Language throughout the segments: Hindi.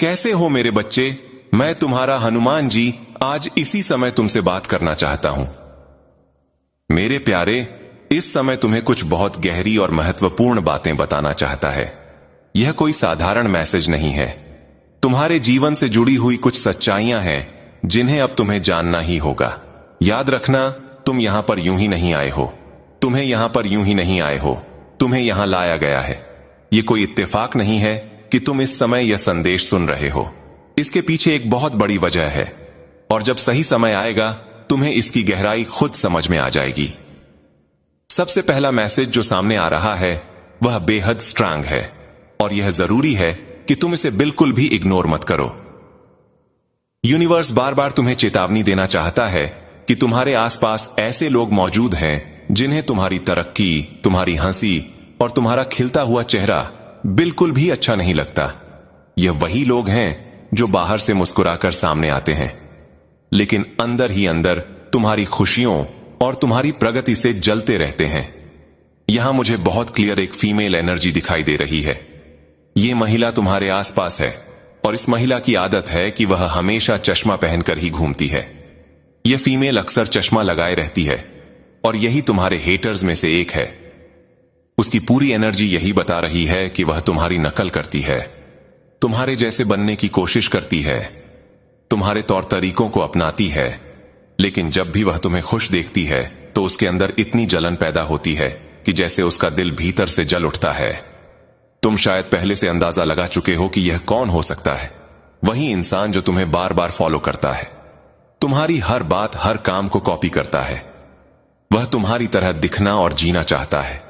कैसे हो मेरे बच्चे? मैं तुम्हारा हनुमान जी आज इसी समय तुमसे बात करना चाहता हूं। मेरे प्यारे, इस समय तुम्हें कुछ बहुत गहरी और महत्वपूर्ण बातें बताना चाहता है। यह कोई साधारण मैसेज नहीं है। तुम्हारे जीवन से जुड़ी हुई कुछ सच्चाइयां हैं जिन्हें अब तुम्हें जानना ही होगा। याद रखना, तुम यहां पर यूं ही नहीं आए हो। तुम्हें यहां पर यूं ही नहीं आए हो। तुम्हें यहां लाया गया है। यह कोई इत्तेफाक नहीं है कि तुम इस समय यह संदेश सुन रहे हो। इसके पीछे एक बहुत बड़ी वजह है, और जब सही समय आएगा तुम्हें इसकी गहराई खुद समझ में आ जाएगी। सबसे पहला मैसेज जो सामने आ रहा है वह बेहद स्ट्रांग है, और यह जरूरी है कि तुम इसे बिल्कुल भी इग्नोर मत करो। यूनिवर्स बार बार तुम्हें चेतावनी देना चाहता है कि तुम्हारे आसपास ऐसे लोग मौजूद हैं जिन्हें तुम्हारी तरक्की, तुम्हारी हंसी और तुम्हारा खिलता हुआ चेहरा बिल्कुल भी अच्छा नहीं लगता। यह वही लोग हैं जो बाहर से मुस्कुराकर सामने आते हैं, लेकिन अंदर ही अंदर तुम्हारी खुशियों और तुम्हारी प्रगति से जलते रहते हैं। यहां मुझे बहुत क्लियर एक फीमेल एनर्जी दिखाई दे रही है। यह महिला तुम्हारे आसपास है, और इस महिला की आदत है कि वह हमेशा चश्मा पहनकर ही घूमती है। यह फीमेल अक्सर चश्मा लगाए रहती है, और यही तुम्हारे हेटर्स में से एक है। उसकी पूरी एनर्जी यही बता रही है कि वह तुम्हारी नकल करती है, तुम्हारे जैसे बनने की कोशिश करती है, तुम्हारे तौर तरीकों को अपनाती है, लेकिन जब भी वह तुम्हें खुश देखती है तो उसके अंदर इतनी जलन पैदा होती है कि जैसे उसका दिल भीतर से जल उठता है। तुम शायद पहले से अंदाजा लगा चुके हो कि यह कौन हो सकता है। वही इंसान जो तुम्हें बार बार फॉलो करता है, तुम्हारी हर बात, हर काम को कॉपी करता है। वह तुम्हारी तरह दिखना और जीना चाहता है,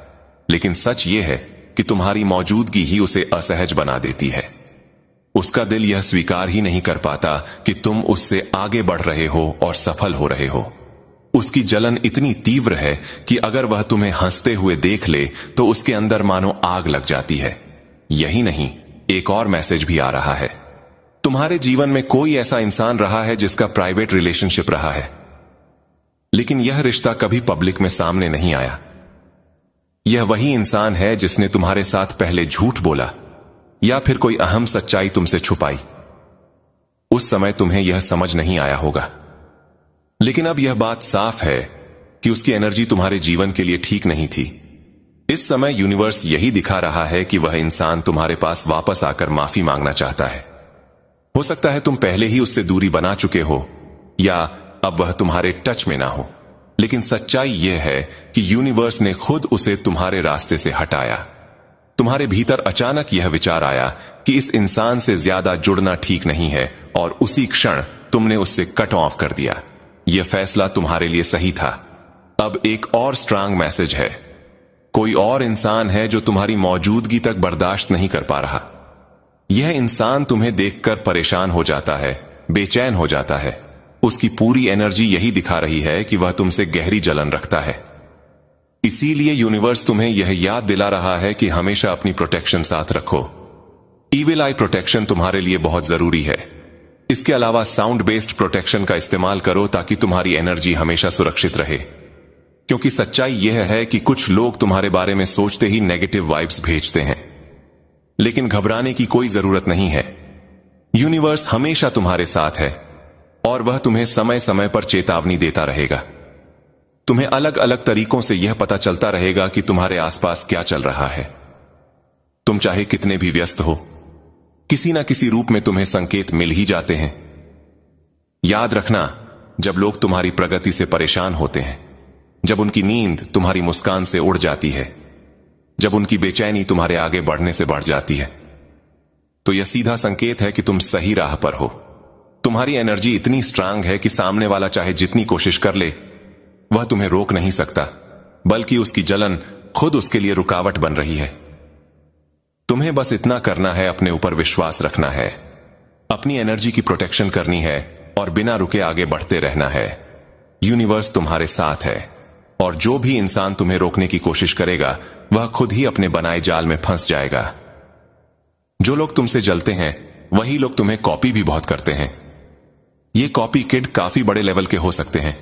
लेकिन सच यह है कि तुम्हारी मौजूदगी ही उसे असहज बना देती है। उसका दिल यह स्वीकार ही नहीं कर पाता कि तुम उससे आगे बढ़ रहे हो और सफल हो रहे हो। उसकी जलन इतनी तीव्र है कि अगर वह तुम्हें हंसते हुए देख ले तो उसके अंदर मानो आग लग जाती है। यही नहीं, एक और मैसेज भी आ रहा है। तुम्हारे जीवन में कोई ऐसा इंसान रहा है जिसका प्राइवेट रिलेशनशिप रहा है, लेकिन यह रिश्ता कभी पब्लिक में सामने नहीं आया। यह वही इंसान है जिसने तुम्हारे साथ पहले झूठ बोला या फिर कोई अहम सच्चाई तुमसे छुपाई। उस समय तुम्हें यह समझ नहीं आया होगा, लेकिन अब यह बात साफ है कि उसकी एनर्जी तुम्हारे जीवन के लिए ठीक नहीं थी। इस समय यूनिवर्स यही दिखा रहा है कि वह इंसान तुम्हारे पास वापस आकर माफी मांगना चाहता है। हो सकता है तुम पहले ही उससे दूरी बना चुके हो, या अब वह तुम्हारे टच में ना हो, लेकिन सच्चाई यह है कि यूनिवर्स ने खुद उसे तुम्हारे रास्ते से हटाया। तुम्हारे भीतर अचानक यह विचार आया कि इस इंसान से ज्यादा जुड़ना ठीक नहीं है, और उसी क्षण तुमने उससे कट ऑफ कर दिया। यह फैसला तुम्हारे लिए सही था। अब एक और स्ट्रांग मैसेज है। कोई और इंसान है जो तुम्हारी मौजूदगी तक बर्दाश्त नहीं कर पा रहा। यह इंसान तुम्हें देखकर परेशान हो जाता है, बेचैन हो जाता है। उसकी पूरी एनर्जी यही दिखा रही है कि वह तुमसे गहरी जलन रखता है। इसीलिए यूनिवर्स तुम्हें यह याद दिला रहा है कि हमेशा अपनी प्रोटेक्शन साथ रखो। ईविल आई प्रोटेक्शन तुम्हारे लिए बहुत जरूरी है। इसके अलावा साउंड बेस्ड प्रोटेक्शन का इस्तेमाल करो ताकि तुम्हारी एनर्जी हमेशा सुरक्षित रहे, क्योंकि सच्चाई यह है कि कुछ लोग तुम्हारे बारे में सोचते ही नेगेटिव वाइब्स भेजते हैं। लेकिन घबराने की कोई जरूरत नहीं है। यूनिवर्स हमेशा तुम्हारे साथ है, और वह तुम्हें समय समय पर चेतावनी देता रहेगा। तुम्हें अलग अलग तरीकों से यह पता चलता रहेगा कि तुम्हारे आसपास क्या चल रहा है। तुम चाहे कितने भी व्यस्त हो, किसी ना किसी रूप में तुम्हें संकेत मिल ही जाते हैं। याद रखना, जब लोग तुम्हारी प्रगति से परेशान होते हैं, जब उनकी नींद तुम्हारी मुस्कान से उड़ जाती है, जब उनकी बेचैनी तुम्हारे आगे बढ़ने से बढ़ जाती है, तो यह सीधा संकेत है कि तुम सही राह पर हो। तुम्हारी एनर्जी इतनी स्ट्रांग है कि सामने वाला चाहे जितनी कोशिश कर ले, वह तुम्हें रोक नहीं सकता, बल्कि उसकी जलन खुद उसके लिए रुकावट बन रही है। तुम्हें बस इतना करना है, अपने ऊपर विश्वास रखना है, अपनी एनर्जी की प्रोटेक्शन करनी है, और बिना रुके आगे बढ़ते रहना है। यूनिवर्स तुम्हारे साथ है, और जो भी इंसान तुम्हें रोकने की कोशिश करेगा वह खुद ही अपने बनाए जाल में फंस जाएगा। जो लोग तुमसे जलते हैं वही लोग तुम्हें कॉपी भी बहुत करते हैं। ये कॉपी किड काफी बड़े लेवल के हो सकते हैं,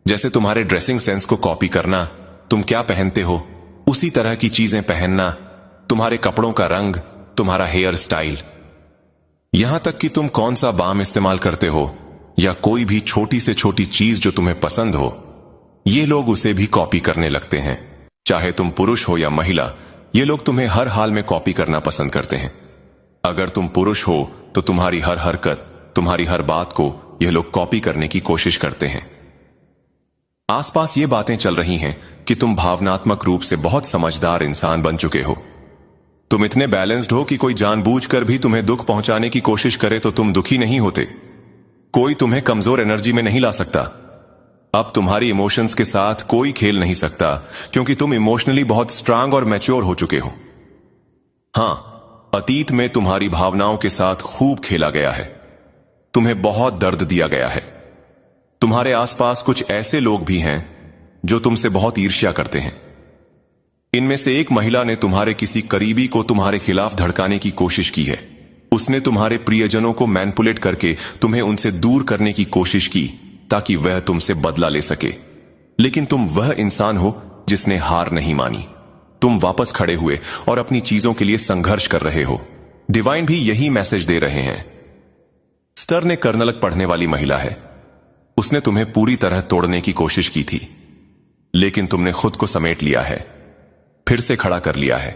जैसे तुम्हारे ड्रेसिंग सेंस को कॉपी करना, तुम क्या पहनते हो उसी तरह की चीजें पहनना, तुम्हारे कपड़ों का रंग, तुम्हारा हेयर स्टाइल, यहां तक कि तुम कौन सा बाम इस्तेमाल करते हो या कोई भी छोटी से छोटी चीज जो तुम्हें पसंद हो, ये लोग उसे भी कॉपी करने लगते हैं। चाहे तुम पुरुष हो या महिला, ये लोग तुम्हें हर हाल में कॉपी करना पसंद करते हैं। अगर तुम पुरुष हो तो तुम्हारी हर हरकत, तुम्हारी हर बात को यह लोग कॉपी करने की कोशिश करते हैं। आसपास ये बातें चल रही हैं कि तुम भावनात्मक रूप से बहुत समझदार इंसान बन चुके हो। तुम इतने बैलेंस्ड हो कि कोई जानबूझकर भी तुम्हें दुख पहुंचाने की कोशिश करे तो तुम दुखी नहीं होते। कोई तुम्हें कमजोर एनर्जी में नहीं ला सकता। अब तुम्हारी इमोशंस के साथ कोई खेल नहीं सकता, क्योंकि तुम इमोशनली बहुत स्ट्रांग और मैच्योर हो चुके हो। हां, अतीत में तुम्हारी भावनाओं के साथ खूब खेला गया है। तुम्हें बहुत दर्द दिया गया है। तुम्हारे आसपास कुछ ऐसे लोग भी हैं जो तुमसे बहुत ईर्ष्या करते हैं। इनमें से एक महिला ने तुम्हारे किसी करीबी को तुम्हारे खिलाफ धड़काने की कोशिश की है। उसने तुम्हारे प्रियजनों को मैनिपुलेट करके तुम्हें उनसे दूर करने की कोशिश की ताकि वह तुमसे बदला ले सके। लेकिन तुम वह इंसान हो जिसने हार नहीं मानी। तुम वापस खड़े हुए और अपनी चीजों के लिए संघर्ष कर रहे हो। डिवाइन भी यही मैसेज दे रहे हैं। स्टर ने कर्नलक पढ़ने वाली महिला है। उसने तुम्हें पूरी तरह तोड़ने की कोशिश की थी, लेकिन तुमने खुद को समेट लिया है, फिर से खड़ा कर लिया है,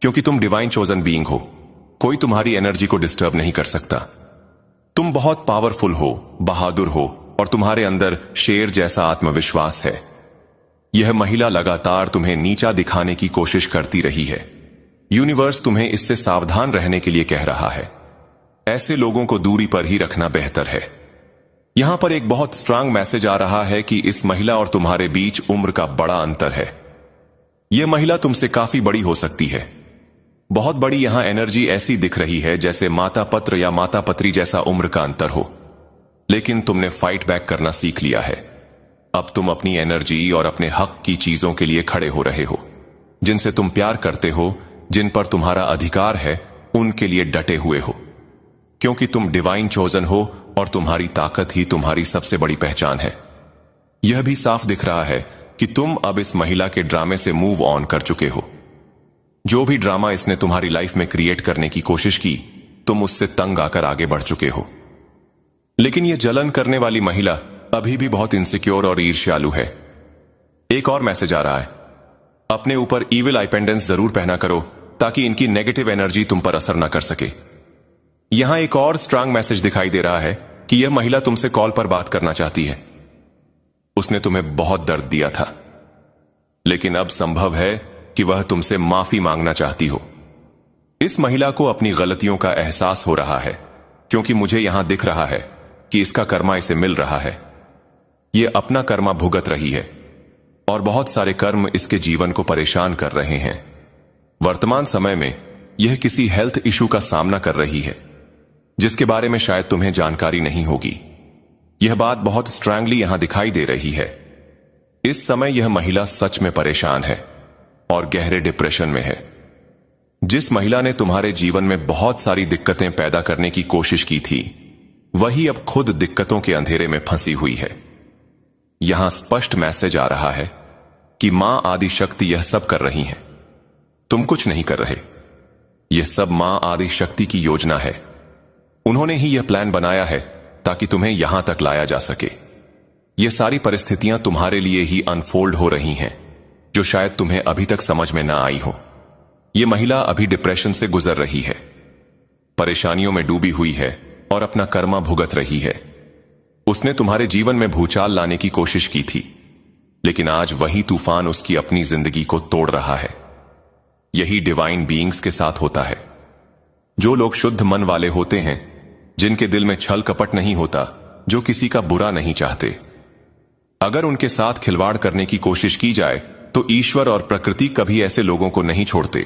क्योंकि तुम डिवाइन चोजन बीइंग हो। कोई तुम्हारी एनर्जी को डिस्टर्ब नहीं कर सकता। तुम बहुत पावरफुल हो, बहादुर हो और तुम्हारे अंदर शेर जैसा आत्मविश्वास है। यह महिला लगातार तुम्हें नीचा दिखाने की कोशिश करती रही है। यूनिवर्स तुम्हें इससे सावधान रहने के लिए कह रहा है। ऐसे लोगों को दूरी पर ही रखना बेहतर है। यहां पर एक बहुत स्ट्रांग मैसेज आ रहा है कि इस महिला और तुम्हारे बीच उम्र का बड़ा अंतर है। यह महिला तुमसे काफी बड़ी हो सकती है। बहुत बड़ी यहां एनर्जी ऐसी दिख रही है जैसे माता पत्र या माता पत्री जैसा उम्र का अंतर हो। लेकिन तुमने फाइट बैक करना सीख लिया है। अब तुम अपनी एनर्जी और अपने हक की चीजों के लिए खड़े हो रहे हो। जिनसे तुम प्यार करते हो, जिन पर तुम्हारा अधिकार है, उनके लिए डटे हुए हो, क्योंकि तुम डिवाइन चोजन हो और तुम्हारी ताकत ही तुम्हारी सबसे बड़ी पहचान है। यह भी साफ दिख रहा है कि तुम अब इस महिला के ड्रामे से मूव ऑन कर चुके हो। जो भी ड्रामा इसने तुम्हारी लाइफ में क्रिएट करने की कोशिश की, तुम उससे तंग आकर आगे बढ़ चुके हो। लेकिन यह जलन करने वाली महिला अभी भी बहुत इनसिक्योर और ईर्ष्यालु है। एक और मैसेज आ रहा है, अपने ऊपर ईविल आई पेंडेंट्स जरूर पहना करो ताकि इनकी नेगेटिव एनर्जी तुम पर असर ना कर सके। यहां एक और स्ट्रांग मैसेज दिखाई दे रहा है कि यह महिला तुमसे कॉल पर बात करना चाहती है। उसने तुम्हें बहुत दर्द दिया था, लेकिन अब संभव है कि वह तुमसे माफी मांगना चाहती हो। इस महिला को अपनी गलतियों का एहसास हो रहा है, क्योंकि मुझे यहां दिख रहा है कि इसका कर्मा इसे मिल रहा है। यह अपना कर्मा भुगत रही है और बहुत सारे कर्म इसके जीवन को परेशान कर रहे हैं। वर्तमान समय में यह किसी हेल्थ इशू का सामना कर रही है, जिसके बारे में शायद तुम्हें जानकारी नहीं होगी। यह बात बहुत स्ट्रांगली यहां दिखाई दे रही है। इस समय यह महिला सच में परेशान है और गहरे डिप्रेशन में है। जिस महिला ने तुम्हारे जीवन में बहुत सारी दिक्कतें पैदा करने की कोशिश की थी, वही अब खुद दिक्कतों के अंधेरे में फंसी हुई है। यहां स्पष्ट मैसेज आ रहा है कि मां आदि शक्ति यह सब कर रही हैं। तुम कुछ नहीं कर रहे। यह सब मां आदि शक्ति की योजना है। उन्होंने ही यह प्लान बनाया है ताकि तुम्हें यहां तक लाया जा सके। यह सारी परिस्थितियां तुम्हारे लिए ही अनफोल्ड हो रही हैं, जो शायद तुम्हें अभी तक समझ में ना आई हो। यह महिला अभी डिप्रेशन से गुजर रही है, परेशानियों में डूबी हुई है और अपना कर्मा भुगत रही है। उसने तुम्हारे जीवन में भूचाल लाने की कोशिश की थी, लेकिन आज वही तूफान उसकी अपनी जिंदगी को तोड़ रहा है। यही डिवाइन बीइंग्स के साथ होता है। जो लोग शुद्ध मन वाले होते हैं, जिनके दिल में छल कपट नहीं होता, जो किसी का बुरा नहीं चाहते, अगर उनके साथ खिलवाड़ करने की कोशिश की जाए तो ईश्वर और प्रकृति कभी ऐसे लोगों को नहीं छोड़ते।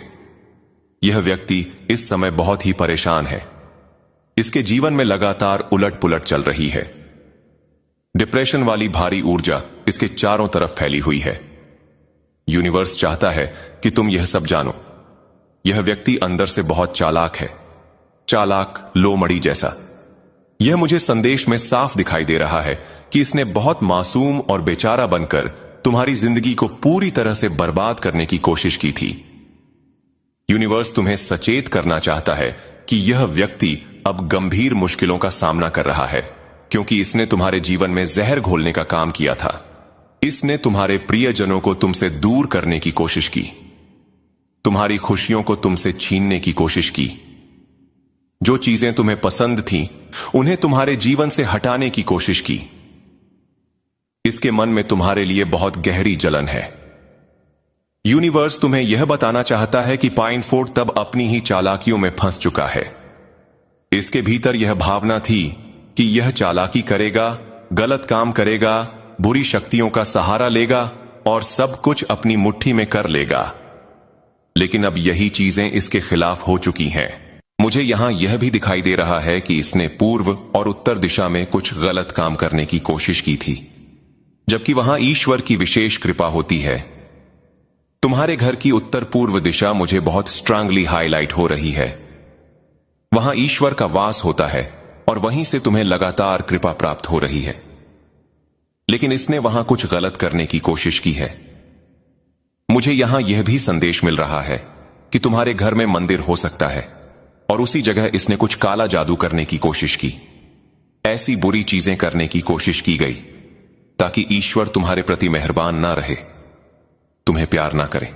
यह व्यक्ति इस समय बहुत ही परेशान है। इसके जीवन में लगातार उलट पुलट चल रही है। डिप्रेशन वाली भारी ऊर्जा इसके चारों तरफ फैली हुई है। यूनिवर्स चाहता है कि तुम यह सब जानो। यह व्यक्ति अंदर से बहुत चालाक है, चालाक लोमड़ी जैसा। यह मुझे संदेश में साफ दिखाई दे रहा है कि इसने बहुत मासूम और बेचारा बनकर तुम्हारी जिंदगी को पूरी तरह से बर्बाद करने की कोशिश की थी। यूनिवर्स तुम्हें सचेत करना चाहता है कि यह व्यक्ति अब गंभीर मुश्किलों का सामना कर रहा है, क्योंकि इसने तुम्हारे जीवन में जहर घोलने का काम किया था। इसने तुम्हारे प्रियजनों को तुमसे दूर करने की कोशिश की, तुम्हारी खुशियों को तुमसे छीनने की कोशिश की। जो चीजें तुम्हें पसंद थीं, उन्हें तुम्हारे जीवन से हटाने की कोशिश की। इसके मन में तुम्हारे लिए बहुत गहरी जलन है। यूनिवर्स तुम्हें यह बताना चाहता है कि पाइन फोर्ड तब अपनी ही चालाकियों में फंस चुका है। इसके भीतर यह भावना थी कि यह चालाकी करेगा, गलत काम करेगा, बुरी शक्तियों का सहारा लेगा और सब कुछ अपनी मुट्ठी में कर लेगा। लेकिन अब यही चीजें इसके खिलाफ हो चुकी हैं। मुझे यहां यह भी दिखाई दे रहा है कि इसने पूर्व और उत्तर दिशा में कुछ गलत काम करने की कोशिश की थी, जबकि वहां ईश्वर की विशेष कृपा होती है। तुम्हारे घर की उत्तर पूर्व दिशा मुझे बहुत स्ट्रांगली हाईलाइट हो रही है। वहां ईश्वर का वास होता है और वहीं से तुम्हें लगातार कृपा प्राप्त हो रही है। लेकिन इसने वहां कुछ गलत करने की कोशिश की है। मुझे यहां यह भी संदेश मिल रहा है कि तुम्हारे घर में मंदिर हो सकता है और उसी जगह इसने कुछ काला जादू करने की कोशिश की। ऐसी बुरी चीजें करने की कोशिश की गई ताकि ईश्वर तुम्हारे प्रति मेहरबान ना रहे, तुम्हें प्यार ना करे।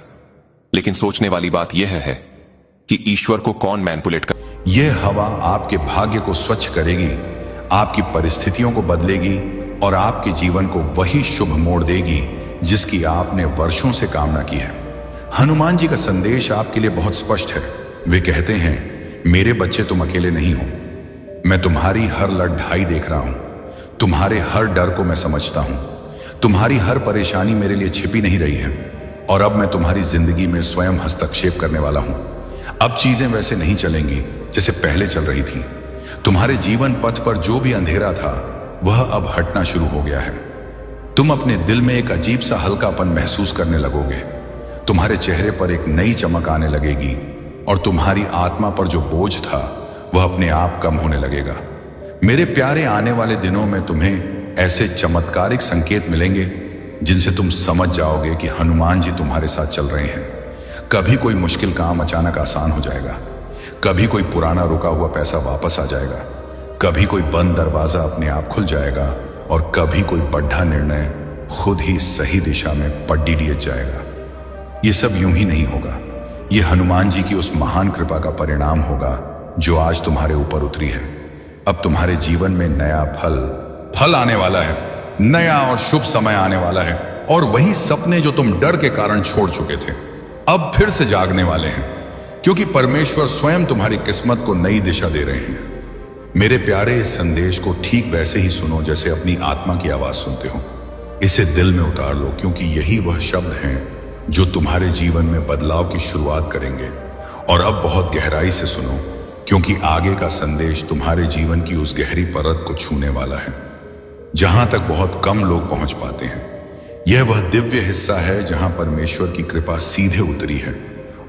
लेकिन सोचने वाली बात यह है कि ईश्वर को कौन मैनिपुलेट कर। यह हवा आपके भाग्य को स्वच्छ करेगी, आपकी परिस्थितियों को बदलेगी और आपके जीवन को वही शुभ मोड़ देगी जिसकी आपने वर्षों से कामना की है। हनुमान जी का संदेश आपके लिए बहुत स्पष्ट है। वे कहते हैं, मेरे बच्चे तुम अकेले नहीं हो। मैं तुम्हारी हर लड़ाई देख रहा हूं, तुम्हारे हर डर को मैं समझता हूं, तुम्हारी हर परेशानी मेरे लिए छिपी नहीं रही है और अब मैं तुम्हारी जिंदगी में स्वयं हस्तक्षेप करने वाला हूं। अब चीजें वैसे नहीं चलेंगी जैसे पहले चल रही थी। तुम्हारे जीवन पथ पर जो भी अंधेरा था वह अब हटना शुरू हो गया है। तुम अपने दिल में एक अजीब सा हल्कापन महसूस करने लगोगे। तुम्हारे चेहरे पर एक नई चमक आने लगेगी और तुम्हारी आत्मा पर जो बोझ था वह अपने आप कम होने लगेगा। मेरे प्यारे, आने वाले दिनों में तुम्हें ऐसे चमत्कारिक संकेत मिलेंगे जिनसे तुम समझ जाओगे कि हनुमान जी तुम्हारे साथ चल रहे हैं। कभी कोई मुश्किल काम अचानक आसान हो जाएगा, कभी कोई पुराना रुका हुआ पैसा वापस आ जाएगा, कभी कोई बंद दरवाजा अपने आप खुल जाएगा और कभी कोई बड़ा निर्णय खुद ही सही दिशा में पड्डी दिए जाएगा। ये सब यूं ही नहीं होगा, ये हनुमान जी की उस महान कृपा का परिणाम होगा जो आज तुम्हारे ऊपर उतरी है। अब तुम्हारे जीवन में नया फल आने वाला है, नया और शुभ समय आने वाला है और वही सपने जो तुम डर के कारण छोड़ चुके थे अब फिर से जागने वाले हैं, क्योंकि परमेश्वर स्वयं तुम्हारी किस्मत को नई दिशा दे रहे हैं। मेरे प्यारे, इस संदेश को ठीक वैसे ही सुनो जैसे अपनी आत्मा की आवाज सुनते हो। इसे दिल में उतार लो, क्योंकि यही वह शब्द हैं जो तुम्हारे जीवन में बदलाव की शुरुआत करेंगे। और अब बहुत गहराई से सुनो, क्योंकि आगे का संदेश तुम्हारे जीवन की उस गहरी परत को छूने वाला है जहां तक बहुत कम लोग पहुंच पाते हैं। यह वह दिव्य हिस्सा है जहां परमेश्वर की कृपा सीधे उतरी है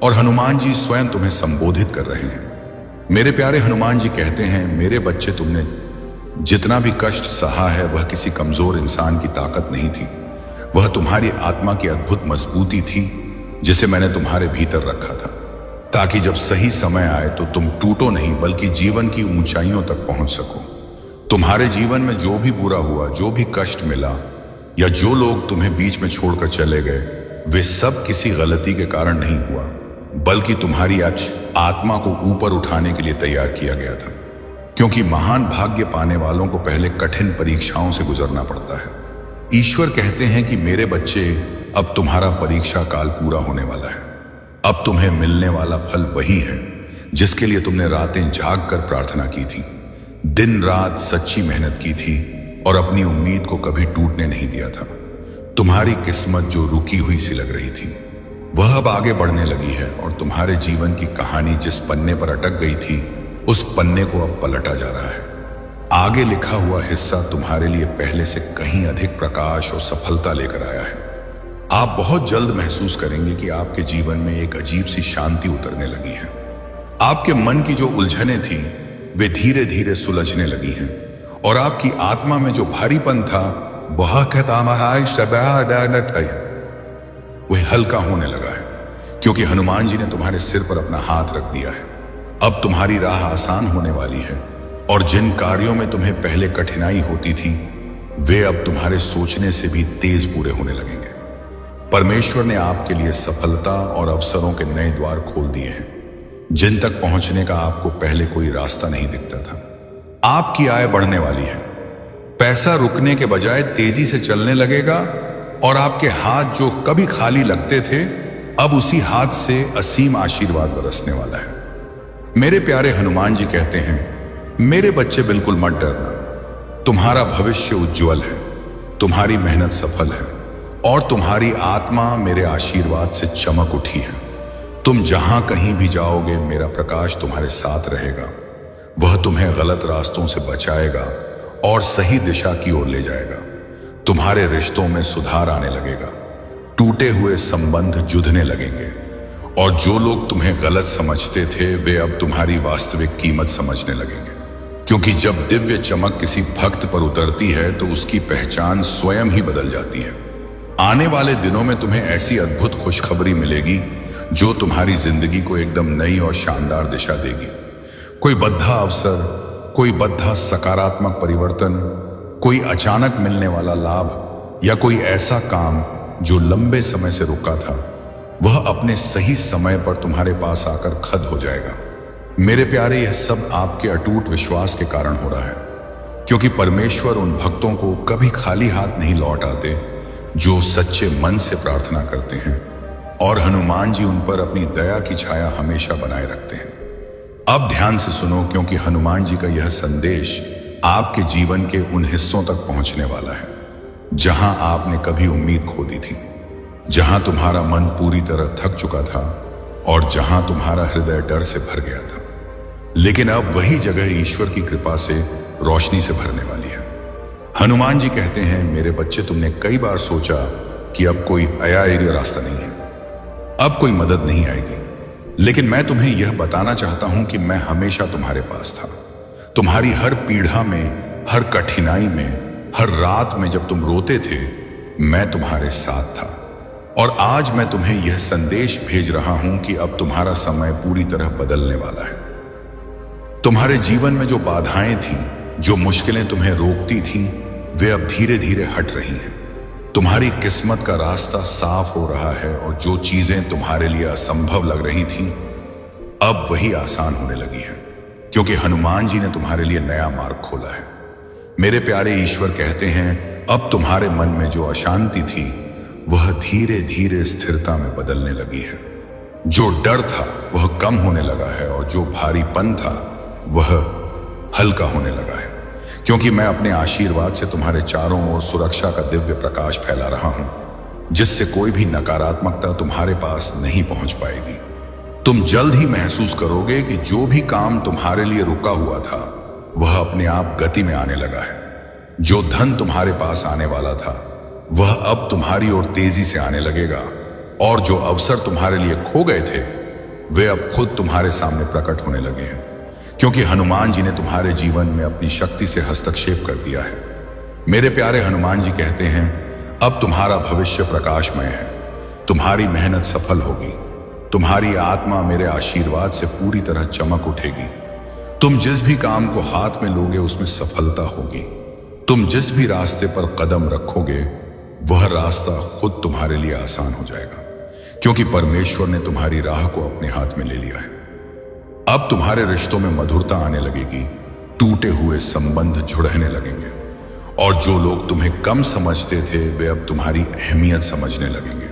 और हनुमान जी स्वयं तुम्हें संबोधित कर रहे हैं। मेरे प्यारे, हनुमान जी कहते हैं, मेरे बच्चे, तुमने जितना भी कष्ट सहा है वह किसी कमजोर इंसान की ताकत नहीं थी, वह तुम्हारी आत्मा की अद्भुत मजबूती थी जिसे मैंने तुम्हारे भीतर रखा था, ताकि जब सही समय आए तो तुम टूटो नहीं बल्कि जीवन की ऊंचाइयों तक पहुंच सको। तुम्हारे जीवन में जो भी बुरा हुआ, जो भी कष्ट मिला या जो लोग तुम्हें बीच में छोड़कर चले गए, वे सब किसी गलती के कारण नहीं हुआ, बल्कि तुम्हारी आत्मा को ऊपर उठाने के लिए तैयार किया गया था। क्योंकि महान भाग्य पाने वालों को पहले कठिन परीक्षाओं से गुजरना पड़ता है। ईश्वर कहते हैं कि मेरे बच्चे, अब तुम्हारा परीक्षा काल पूरा होने वाला है। अब तुम्हें मिलने वाला फल वही है जिसके लिए तुमने रातें जाग कर प्रार्थना की थी, दिन रात सच्ची मेहनत की थी और अपनी उम्मीद को कभी टूटने नहीं दिया था। तुम्हारी किस्मत जो रुकी हुई सी लग रही थी वह अब आगे बढ़ने लगी है और तुम्हारे जीवन की कहानी जिस पन्ने पर अटक गई थी उस पन्ने को अब पलटा जा रहा है। आगे लिखा हुआ हिस्सा तुम्हारे लिए पहले से कहीं अधिक प्रकाश और सफलता लेकर आया है। आप बहुत जल्द महसूस करेंगे कि आपके जीवन में एक अजीब सी शांति उतरने लगी है। आपके मन की जो उलझनें थी वे धीरे धीरे सुलझने लगी हैं और आपकी आत्मा में जो भारीपन था वह हल्का होने लगा है, क्योंकि हनुमान जी ने तुम्हारे सिर पर अपना हाथ रख दिया है। अब तुम्हारी राह आसान होने वाली है और जिन कार्यों में तुम्हें पहले कठिनाई होती थी वे अब तुम्हारे सोचने से भी तेज पूरे होने लगेंगे। परमेश्वर ने आपके लिए सफलता और अवसरों के नए द्वार खोल दिए हैं जिन तक पहुंचने का आपको पहले कोई रास्ता नहीं दिखता था। आपकी आय बढ़ने वाली है, पैसा रुकने के बजाय तेजी से चलने लगेगा और आपके हाथ जो कभी खाली लगते थे अब उसी हाथ से असीम आशीर्वाद बरसने वाला है। मेरे प्यारे हनुमान जी कहते हैं, मेरे बच्चे बिल्कुल मत डरना, तुम्हारा भविष्य उज्जवल है, तुम्हारी मेहनत सफल है और तुम्हारी आत्मा मेरे आशीर्वाद से चमक उठी है। तुम जहां कहीं भी जाओगे मेरा प्रकाश तुम्हारे साथ रहेगा, वह तुम्हें गलत रास्तों से बचाएगा और सही दिशा की ओर ले जाएगा। तुम्हारे रिश्तों में सुधार आने लगेगा, टूटे हुए संबंध जुड़ने लगेंगे और जो लोग तुम्हें गलत समझते थे वे अब तुम्हारी वास्तविक कीमत समझने लगेंगे। क्योंकि जब दिव्य चमक किसी भक्त पर उतरती है तो उसकी पहचान स्वयं ही बदल जाती है। आने वाले दिनों में तुम्हें ऐसी अद्भुत खुशखबरी मिलेगी जो तुम्हारी जिंदगी को एकदम नई और शानदार दिशा देगी। कोई बद्धा अवसर, कोई बद्धा सकारात्मक परिवर्तन, कोई अचानक मिलने वाला लाभ या कोई ऐसा काम जो लंबे समय से रुका था वह अपने सही समय पर तुम्हारे पास आकर खद हो जाएगा। मेरे प्यारे, यह सब आपके अटूट विश्वास के कारण हो रहा है, क्योंकि परमेश्वर उन भक्तों को कभी खाली हाथ नहीं लौट आते जो सच्चे मन से प्रार्थना करते हैं और हनुमान जी उन पर अपनी दया की छाया हमेशा बनाए रखते हैं। अब ध्यान से सुनो, क्योंकि हनुमान जी का यह संदेश आपके जीवन के उन हिस्सों तक पहुंचने वाला है जहां आपने कभी उम्मीद खो दी थी, जहां तुम्हारा मन पूरी तरह थक चुका था और जहां तुम्हारा हृदय डर से भर गया था। लेकिन अब वही जगह ईश्वर की कृपा से रोशनी से भरने वाली है। हनुमान जी कहते हैं, मेरे बच्चे, तुमने कई बार सोचा कि अब कोई आया रास्ता नहीं है, अब कोई मदद नहीं आएगी, लेकिन मैं तुम्हें यह बताना चाहता हूं कि मैं हमेशा तुम्हारे पास था। तुम्हारी हर पीड़ा में, हर कठिनाई में, हर रात में जब तुम रोते थे मैं तुम्हारे साथ था। और आज मैं तुम्हें यह संदेश भेज रहा हूं कि अब तुम्हारा समय पूरी तरह बदलने वाला है। तुम्हारे जीवन में जो बाधाएं थीं, जो मुश्किलें तुम्हें रोकती थीं, वे अब धीरे धीरे हट रही हैं। तुम्हारी किस्मत का रास्ता साफ हो रहा है और जो चीजें तुम्हारे लिए असंभव लग रही थीं, अब वही आसान होने लगी है, क्योंकि हनुमान जी ने तुम्हारे लिए नया मार्ग खोला है। मेरे प्यारे, ईश्वर कहते हैं, अब तुम्हारे मन में जो अशांति थी वह धीरे धीरे स्थिरता में बदलने लगी है। जो डर था वह कम होने लगा है और जो भारीपन था वह हल्का होने लगा है, क्योंकि मैं अपने आशीर्वाद से तुम्हारे चारों ओर सुरक्षा का दिव्य प्रकाश फैला रहा हूं, जिससे कोई भी नकारात्मकता तुम्हारे पास नहीं पहुंच पाएगी। तुम जल्द ही महसूस करोगे कि जो भी काम तुम्हारे लिए रुका हुआ था वह अपने आप गति में आने लगा है। जो धन तुम्हारे पास आने वाला था वह अब तुम्हारी ओर तेजी से आने लगेगा और जो अवसर तुम्हारे लिए खो गए थे वे अब खुद तुम्हारे सामने प्रकट होने लगे हैं, क्योंकि हनुमान जी ने तुम्हारे जीवन में अपनी शक्ति से हस्तक्षेप कर दिया है। मेरे प्यारे, हनुमान जी कहते हैं, अब तुम्हारा भविष्य प्रकाशमय है, तुम्हारी मेहनत सफल होगी, तुम्हारी आत्मा मेरे आशीर्वाद से पूरी तरह चमक उठेगी। तुम जिस भी काम को हाथ में लोगे उसमें सफलता होगी। तुम जिस भी रास्ते पर कदम रखोगे वह रास्ता खुद तुम्हारे लिए आसान हो जाएगा, क्योंकि परमेश्वर ने तुम्हारी राह को अपने हाथ में ले लिया है। अब तुम्हारे रिश्तों में मधुरता आने लगेगी, टूटे हुए संबंध जुड़ने लगेंगे और जो लोग तुम्हें कम समझते थे वे अब तुम्हारी अहमियत समझने लगेंगे,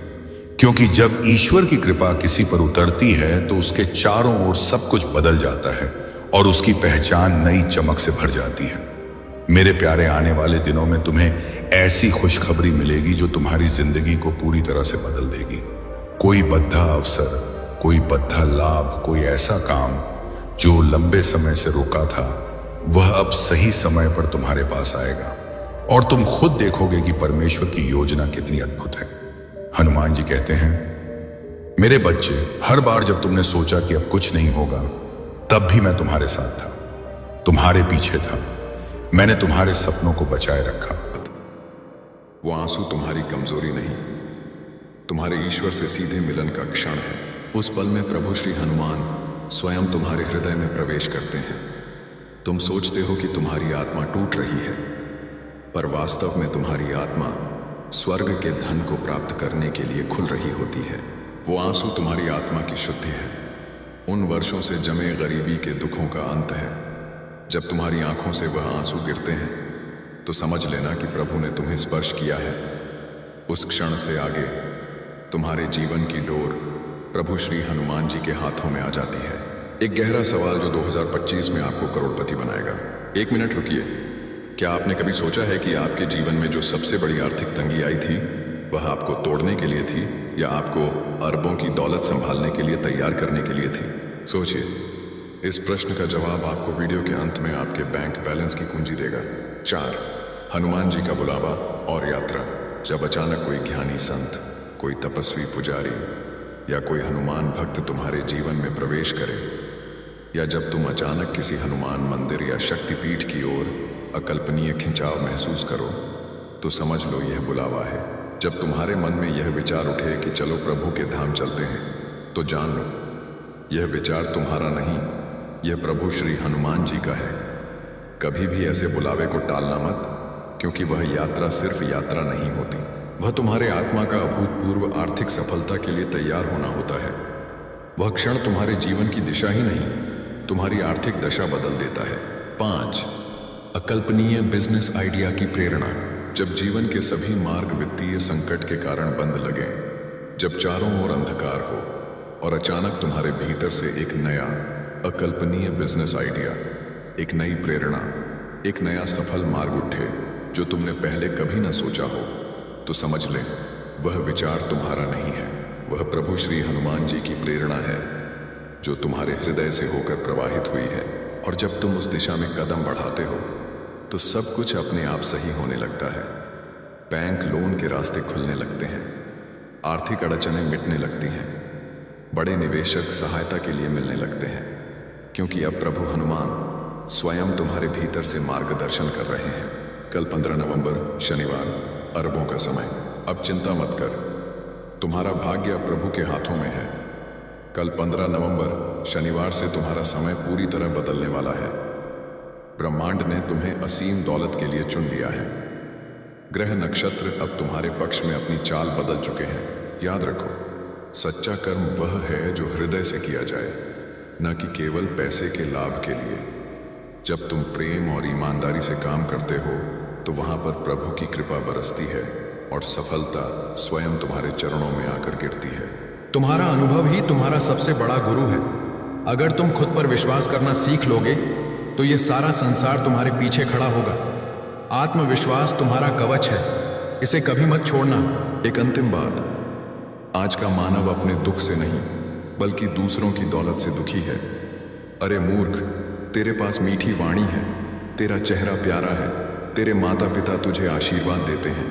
क्योंकि जब ईश्वर की कृपा किसी पर उतरती है तो उसके चारों ओर सब कुछ बदल जाता है और उसकी पहचान नई चमक से भर जाती है। मेरे प्यारे, आने वाले दिनों में तुम्हें ऐसी खुशखबरी मिलेगी जो तुम्हारी जिंदगी को पूरी तरह से बदल देगी। कोई बद्धा अवसर, कोई बद्धा लाभ, कोई ऐसा काम जो लंबे समय से रुका था वह अब सही समय पर तुम्हारे पास आएगा और तुम खुद देखोगे कि परमेश्वर की योजना कितनी अद्भुत है। हनुमान जी कहते हैं, मेरे बच्चे, हर बार जब तुमने सोचा कि अब कुछ नहीं होगा तब भी मैं तुम्हारे साथ था, तुम्हारे पीछे था, मैंने तुम्हारे सपनों को बचाए रखा। वो आंसू तुम्हारी कमजोरी नहीं, तुम्हारे ईश्वर से सीधे मिलन का क्षण है। उस पल में प्रभु श्री हनुमान स्वयं तुम्हारे हृदय में प्रवेश करते हैं। तुम सोचते हो कि तुम्हारी आत्मा टूट रही है, पर वास्तव में तुम्हारी आत्मा स्वर्ग के धन को प्राप्त करने के लिए खुल रही होती है। वो आंसू तुम्हारी आत्मा की शुद्धि है, उन वर्षों से जमे गरीबी के दुखों का अंत है। जब तुम्हारी आंखों से वह आंसू गिरते हैं तो समझ लेना कि प्रभु ने तुम्हें स्पर्श किया है। उस क्षण से आगे तुम्हारे जीवन की डोर प्रभु श्री हनुमान जी के हाथों में आ जाती है। एक गहरा सवाल जो 2025 में आपको करोड़पति बनाएगा। 1 मिनट रुकिए। क्या आपने कभी सोचा है कि आपके जीवन में जो सबसे बड़ी आर्थिक तंगी आई थी वह आपको तोड़ने के लिए थी या आपको अरबों की दौलत संभालने के लिए तैयार करने के लिए थी? सोचिए। इस प्रश्न का जवाब आपको वीडियो के अंत में आपके बैंक बैलेंस की कुंजी देगा। 4. हनुमान जी का बुलावा और यात्रा। जब अचानक कोई ज्ञानी संत, कोई तपस्वी पुजारी या कोई हनुमान भक्त तुम्हारे जीवन में प्रवेश करे, या जब तुम अचानक किसी हनुमान मंदिर या शक्तिपीठ की ओर अकल्पनीय खिंचाव महसूस करो, तो समझ लो यह बुलावा है। जब तुम्हारे मन में यह विचार उठे कि चलो प्रभु के धाम चलते हैं, तो जान लो यह विचार तुम्हारा नहीं, यह प्रभु श्री हनुमान जी का है। कभी भी ऐसे बुलावे को टालना मत, क्योंकि वह यात्रा सिर्फ यात्रा नहीं होती, वह तुम्हारे आत्मा का अभूतपूर्व आर्थिक सफलता के लिए तैयार होना होता है। वह क्षण तुम्हारे जीवन की दिशा ही नहीं, तुम्हारी आर्थिक दशा बदल देता है। 5. अकल्पनीय बिजनेस आइडिया की प्रेरणा। जब जीवन के सभी मार्ग वित्तीय संकट के कारण बंद लगे, जब चारों ओर अंधकार हो और अचानक तुम्हारे भीतर से एक नया अकल्पनीय बिजनेस आइडिया, एक नई प्रेरणा, एक नया सफल मार्ग उठे जो तुमने पहले कभी न सोचा हो, तो समझ ले वह विचार तुम्हारा नहीं है, वह प्रभु श्री हनुमान जी की प्रेरणा है जो तुम्हारे हृदय से होकर प्रवाहित हुई है। और जब तुम उस दिशा में कदम बढ़ाते हो तो सब कुछ अपने आप सही होने लगता है। बैंक लोन के रास्ते खुलने लगते हैं, आर्थिक अड़चनें मिटने लगती हैं, बड़े निवेशक सहायता के लिए मिलने लगते हैं, क्योंकि अब प्रभु हनुमान स्वयं तुम्हारे भीतर से मार्गदर्शन कर रहे हैं। कल 15 नवंबर शनिवार, अरबों का समय। अब चिंता मत कर, तुम्हारा भाग्य अब प्रभु के हाथों में है। कल 15 नवंबर शनिवार से तुम्हारा समय पूरी तरह बदलने वाला है। ब्रह्मांड ने तुम्हें असीम दौलत के लिए चुन लिया है। ग्रह नक्षत्र अब तुम्हारे पक्ष में अपनी चाल बदल चुके हैं। याद रखो, सच्चा कर्म वह है जो हृदय से किया जाए, न कि केवल पैसे के लाभ के लिए। जब तुम प्रेम और ईमानदारी से काम करते हो तो वहां पर प्रभु की कृपा बरसती है और सफलता स्वयं तुम्हारे चरणों में आकर गिरती है। तुम्हारा अनुभव ही तुम्हारा सबसे बड़ा गुरु है। अगर तुम खुद पर विश्वास करना सीख लोगे तो यह सारा संसार तुम्हारे पीछे खड़ा होगा। आत्मविश्वास तुम्हारा कवच है, इसे कभी मत छोड़ना। एक अंतिम बात, आज का मानव अपने दुख से नहीं बल्कि दूसरों की दौलत से दुखी है। अरे मूर्ख, तेरे पास मीठी वाणी है, तेरा चेहरा प्यारा है, तेरे माता पिता तुझे आशीर्वाद देते हैं,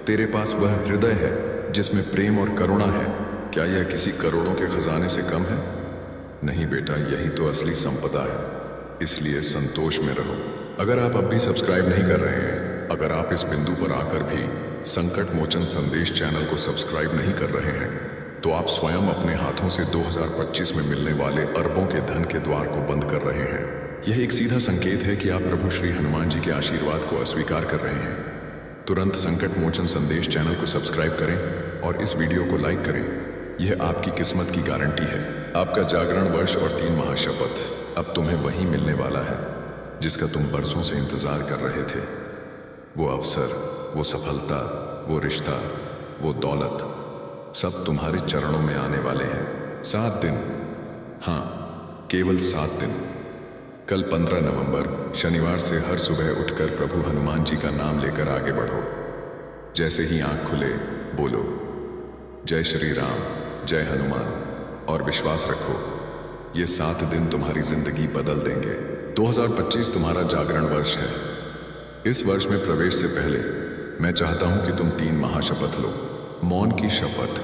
तेरे पास वह हृदय है जिसमें प्रेम और करुणा है। क्या यह किसी करोड़ों के खजाने से कम है? नहीं बेटा, यही तो असली संपदा है। इसलिए संतोष में रहो। अगर आप अब भी सब्सक्राइब नहीं कर रहे हैं, अगर आप इस बिंदु पर आकर भी संकट मोचन संदेश चैनल को सब्सक्राइब नहीं कर रहे हैं, तो आप स्वयं अपने हाथों से 2025 में मिलने वाले अरबों के धन के द्वार को बंद कर रहे हैं। यह एक सीधा संकेत है कि आप प्रभु श्री हनुमान जी के आशीर्वाद को अस्वीकार कर रहे हैं। तुरंत संकट मोचन संदेश चैनल को सब्सक्राइब करें और इस वीडियो को लाइक करें। यह आपकी किस्मत की गारंटी है। आपका जागरण वर्ष और 3 महाशपथ अब तुम्हें वही मिलने वाला है जिसका तुम बरसों से इंतजार कर रहे थे। वो अवसर, वो सफलता, वो रिश्ता, वो दौलत, सब तुम्हारे चरणों में आने वाले हैं। 7 दिन, हाँ, केवल 7 दिन। कल 15 नवंबर शनिवार से हर सुबह उठकर प्रभु हनुमान जी का नाम लेकर आगे बढ़ो। जैसे ही आंख खुले बोलो जय श्री राम, जय हनुमान, और विश्वास रखो ये 7 दिन तुम्हारी जिंदगी बदल देंगे। 2025 तुम्हारा जागरण वर्ष है। इस वर्ष में प्रवेश से पहले मैं चाहता हूं कि तुम 3 महाशपथ लो। मौन की शपथ।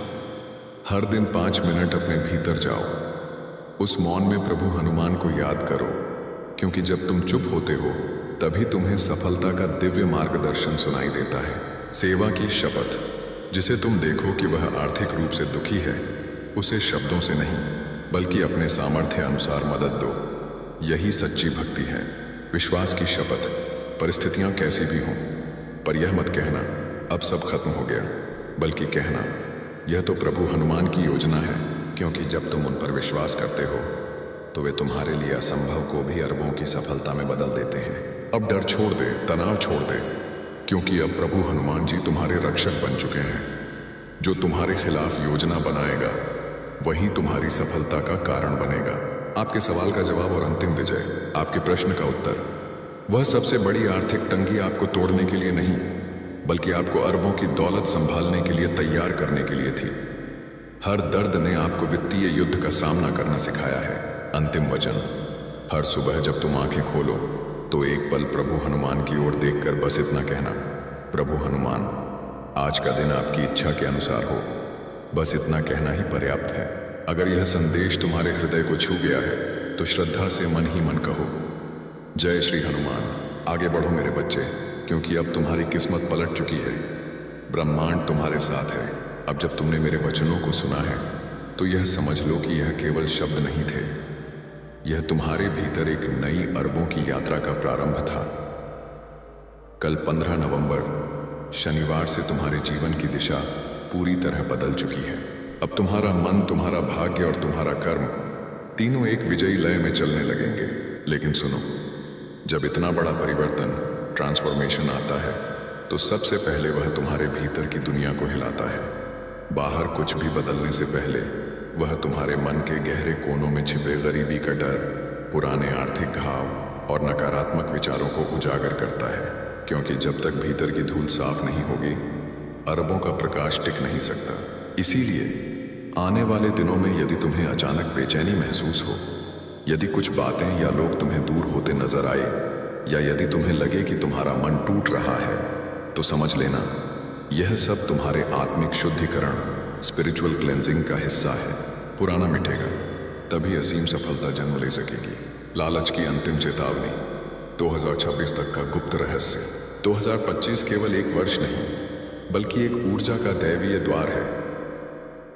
हर दिन 5 मिनट अपने भीतर जाओ। उस मौन में प्रभु हनुमान को याद करो, क्योंकि जब तुम चुप होते हो तभी तुम्हें सफलता का दिव्य मार्गदर्शन सुनाई देता है। सेवा की शपथ। जिसे तुम देखो कि वह आर्थिक रूप से दुखी है, उसे शब्दों से नहीं बल्कि अपने सामर्थ्य अनुसार मदद दो। यही सच्ची भक्ति है। विश्वास की शपथ, परिस्थितियां कैसी भी हों, पर यह मत कहना अब सब खत्म हो गया, बल्कि कहना यह तो प्रभु हनुमान की योजना है, क्योंकि जब तुम उन पर विश्वास करते हो तो वे तुम्हारे लिए असंभव को भी अरबों की सफलता में बदल देते हैं। अब डर छोड़ दे, तनाव छोड़ दे, क्योंकि अब प्रभु हनुमान जी तुम्हारे रक्षक बन चुके हैं। जो तुम्हारे खिलाफ योजना बनाएगा वही तुम्हारी सफलता का कारण बनेगा। आपके सवाल का जवाब और अंतिम विजय, आपके प्रश्न का उत्तर, वह सबसे बड़ी आर्थिक तंगी आपको तोड़ने के लिए नहीं, बल्कि आपको अरबों की दौलत संभालने के लिए तैयार करने के लिए थी। हर दर्द ने आपको वित्तीय युद्ध का सामना करना सिखाया है। अंतिम वचन, हर सुबह जब तुम आंखें खोलो तो एक पल प्रभु हनुमान की ओर देखकर बस इतना कहना, प्रभु हनुमान, आज का दिन आपकी इच्छा के अनुसार हो। बस इतना कहना ही पर्याप्त है। अगर यह संदेश तुम्हारे हृदय को छू गया है तो श्रद्धा से मन ही मन कहो, जय श्री हनुमान। आगे बढ़ो मेरे बच्चे, क्योंकि अब तुम्हारी किस्मत पलट चुकी है। ब्रह्मांड तुम्हारे साथ है। अब जब तुमने मेरे वचनों को सुना है तो यह समझ लो कि यह केवल शब्द नहीं थे, यह तुम्हारे भीतर एक नई अरबों की यात्रा का प्रारंभ था। कल 15 नवंबर शनिवार से तुम्हारे जीवन की दिशा पूरी तरह बदल चुकी है। अब तुम्हारा मन, तुम्हारा भाग्य और तुम्हारा कर्म तीनों एक विजयी लय में चलने लगेंगे। लेकिन सुनो, जब इतना बड़ा परिवर्तन, ट्रांसफॉर्मेशन आता है तो सबसे पहले वह तुम्हारे भीतर की दुनिया को हिलाता है। बाहर कुछ भी बदलने से पहले वह तुम्हारे मन के गहरे कोनों में छिपे गरीबी का डर, पुराने आर्थिक घाव और नकारात्मक विचारों को उजागर करता है। क्योंकि जब तक भीतर की धूल साफ नहीं होगी, अरबों का प्रकाश टिक नहीं सकता। इसीलिए आने वाले दिनों में यदि तुम्हें अचानक बेचैनी महसूस हो, यदि कुछ बातें या लोग तुम्हें दूर होते नजर आए, या यदि तुम्हें लगे कि तुम्हारा मन टूट रहा है, तो समझ लेना यह सब तुम्हारे आत्मिक शुद्धिकरण, स्पिरिचुअल क्लेंजिंग का हिस्सा है। पुराना मिटेगा, तभी असीम सफलता जन्म ले सकेगी। लालच की अंतिम चेतावनी, 2026 तक का गुप्त रहस्य। 2025 केवल एक वर्ष नहीं, बल्कि एक ऊर्जा का दैवीय द्वार है।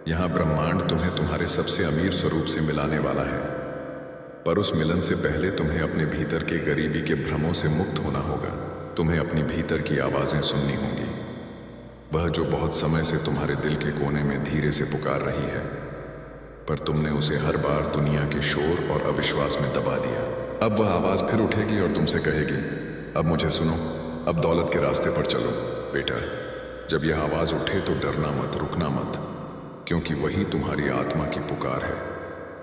यहां ब्रह्मांड तुम्हें तुम्हारे सबसे अमीर स्वरूप से मिलाने वाला है, पर उस मिलन से पहले तुम्हें अपने भीतर के गरीबी के भ्रमों से मुक्त होना होगा। तुम्हें अपनी भीतर की आवाजें सुननी होंगी, वह जो बहुत समय से तुम्हारे दिल के कोने में धीरे से पुकार रही है, पर तुमने उसे हर बार दुनिया के शोर और अविश्वास में दबा दिया। अब वह आवाज फिर उठेगी और तुमसे कहेगी, अब मुझे सुनो, अब दौलत के रास्ते पर चलो। बेटा, जब यह आवाज उठे तो डरना मत, रुकना मत, क्योंकि वही तुम्हारी आत्मा की पुकार है,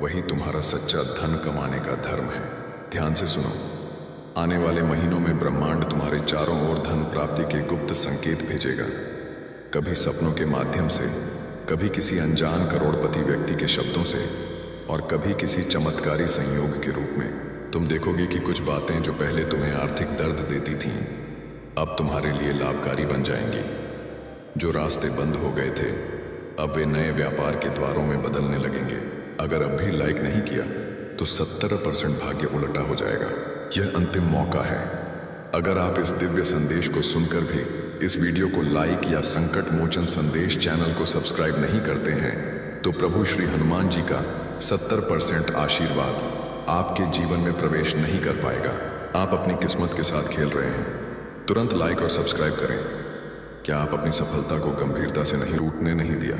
वही तुम्हारा सच्चा धन कमाने का धर्म है। ध्यान से सुनो, आने वाले महीनों में ब्रह्मांड तुम्हारे चारों ओर धन प्राप्ति के गुप्त संकेत भेजेगा। कभी सपनों के माध्यम से, कभी किसी अनजान करोड़पति व्यक्ति के शब्दों से, और कभी किसी चमत्कारी संयोग के रूप में। तुम देखोगे कि कुछ बातें जो पहले तुम्हें आर्थिक दर्द देती थीं, अब तुम्हारे लिए लाभकारी बन जाएंगी। जो रास्ते बंद हो गए थे, अब वे नए व्यापार के द्वारों में बदलने लगेंगे। अगर अब भी लाइक नहीं किया तो 70% भाग्य उलटा हो जाएगा। यह अंतिम मौका है। अगर आप इस दिव्य संदेश को सुनकर भी इस वीडियो को लाइक या संकट मोचन संदेश चैनल को सब्सक्राइब नहीं करते हैं, तो प्रभु श्री हनुमान जी का 70% आशीर्वाद आपके जीवन में प्रवेश नहीं कर पाएगा। आप अपनी किस्मत के साथ खेल रहे हैं। तुरंत लाइक और सब्सक्राइब करें। क्या आप अपनी सफलता को गंभीरता से नहीं टूटने नहीं दिया?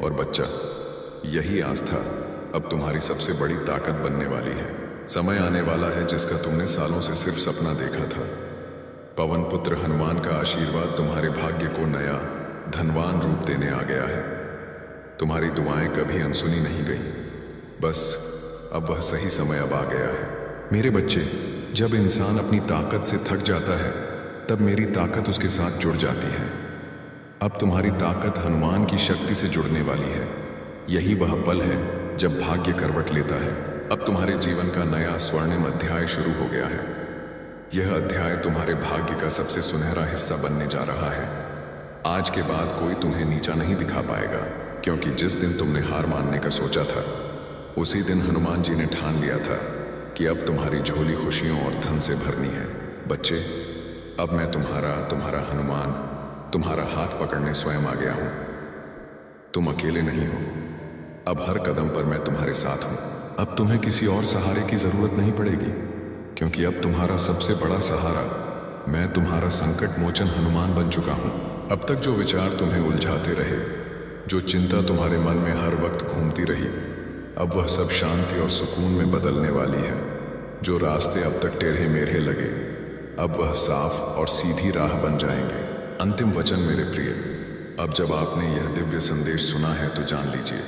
और बच्चा, यही आस्था अब तुम्हारी सबसे बड़ी ताकत बनने वाली है। समय आने वाला है जिसका तुमने सालों से सिर्फ सपना देखा था। पवन पुत्र हनुमान का आशीर्वाद तुम्हारे भाग्य को नया धनवान रूप देने आ गया है। तुम्हारी दुआएं कभी अनसुनी नहीं गई, बस अब वह सही समय अब आ गया है। मेरे बच्चे, जब इंसान अपनी ताकत से थक जाता है, तब मेरी ताकत उसके साथ जुड़ जाती है। अब तुम्हारी ताकत हनुमान की शक्ति से जुड़ने वाली है। यही वह पल है जब भाग्य करवट लेता है। अब तुम्हारे जीवन का नया स्वर्णिम अध्याय शुरू हो गया है। यह अध्याय तुम्हारे भाग्य का सबसे सुनहरा हिस्सा बनने जा रहा है। आज के बाद कोई तुम्हें नीचा नहीं दिखा पाएगा, क्योंकि जिस दिन तुमने हार मानने का सोचा था, उसी दिन हनुमान जी ने ठान लिया था कि अब तुम्हारी झोली खुशियों और धन से भरनी है। बच्चे, अब मैं तुम्हारा हनुमान तुम्हारा हाथ पकड़ने स्वयं आ गया हूं। तुम अकेले नहीं हो। अब हर कदम पर मैं तुम्हारे साथ हूं। अब तुम्हें किसी और सहारे की जरूरत नहीं पड़ेगी, क्योंकि अब तुम्हारा सबसे बड़ा सहारा मैं तुम्हारा संकट मोचन हनुमान बन चुका हूं। अब तक जो विचार तुम्हें उलझाते रहे, जो चिंता तुम्हारे मन में हर वक्त घूमती रही, अब वह सब शांति और सुकून में बदलने वाली है। जो रास्ते अब तक टेढ़े मेढ़े लगे, अब वह साफ और सीधी राह बन जाएंगे। अंतिम वचन मेरे प्रिय, अब जब आपने यह दिव्य संदेश सुना है तो जान लीजिए,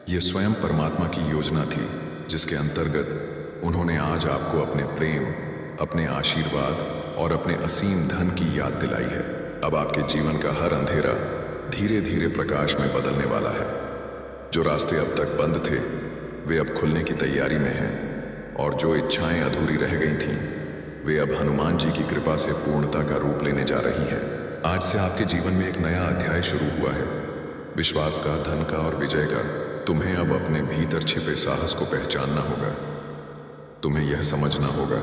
यह स्वयं परमात्मा की योजना थी, जिसके अंतर्गत उन्होंने आज आपको अपने प्रेम, अपने आशीर्वाद और अपने असीम धन की याद दिलाई है। अब आपके जीवन का हर अंधेरा धीरे धीरे प्रकाश में बदलने वाला है। जो रास्ते अब तक बंद थे वे अब खुलने की तैयारी में हैं, और जो इच्छाएं अधूरी रह गई थीं वे अब हनुमान जी की कृपा से पूर्णता का रूप लेने जा रही हैं। आज से आपके जीवन में एक नया अध्याय शुरू हुआ है, विश्वास का, धन का और विजय का। तुम्हें अब अपने भीतर छिपे साहस को पहचानना होगा। तुम्हें यह समझना होगा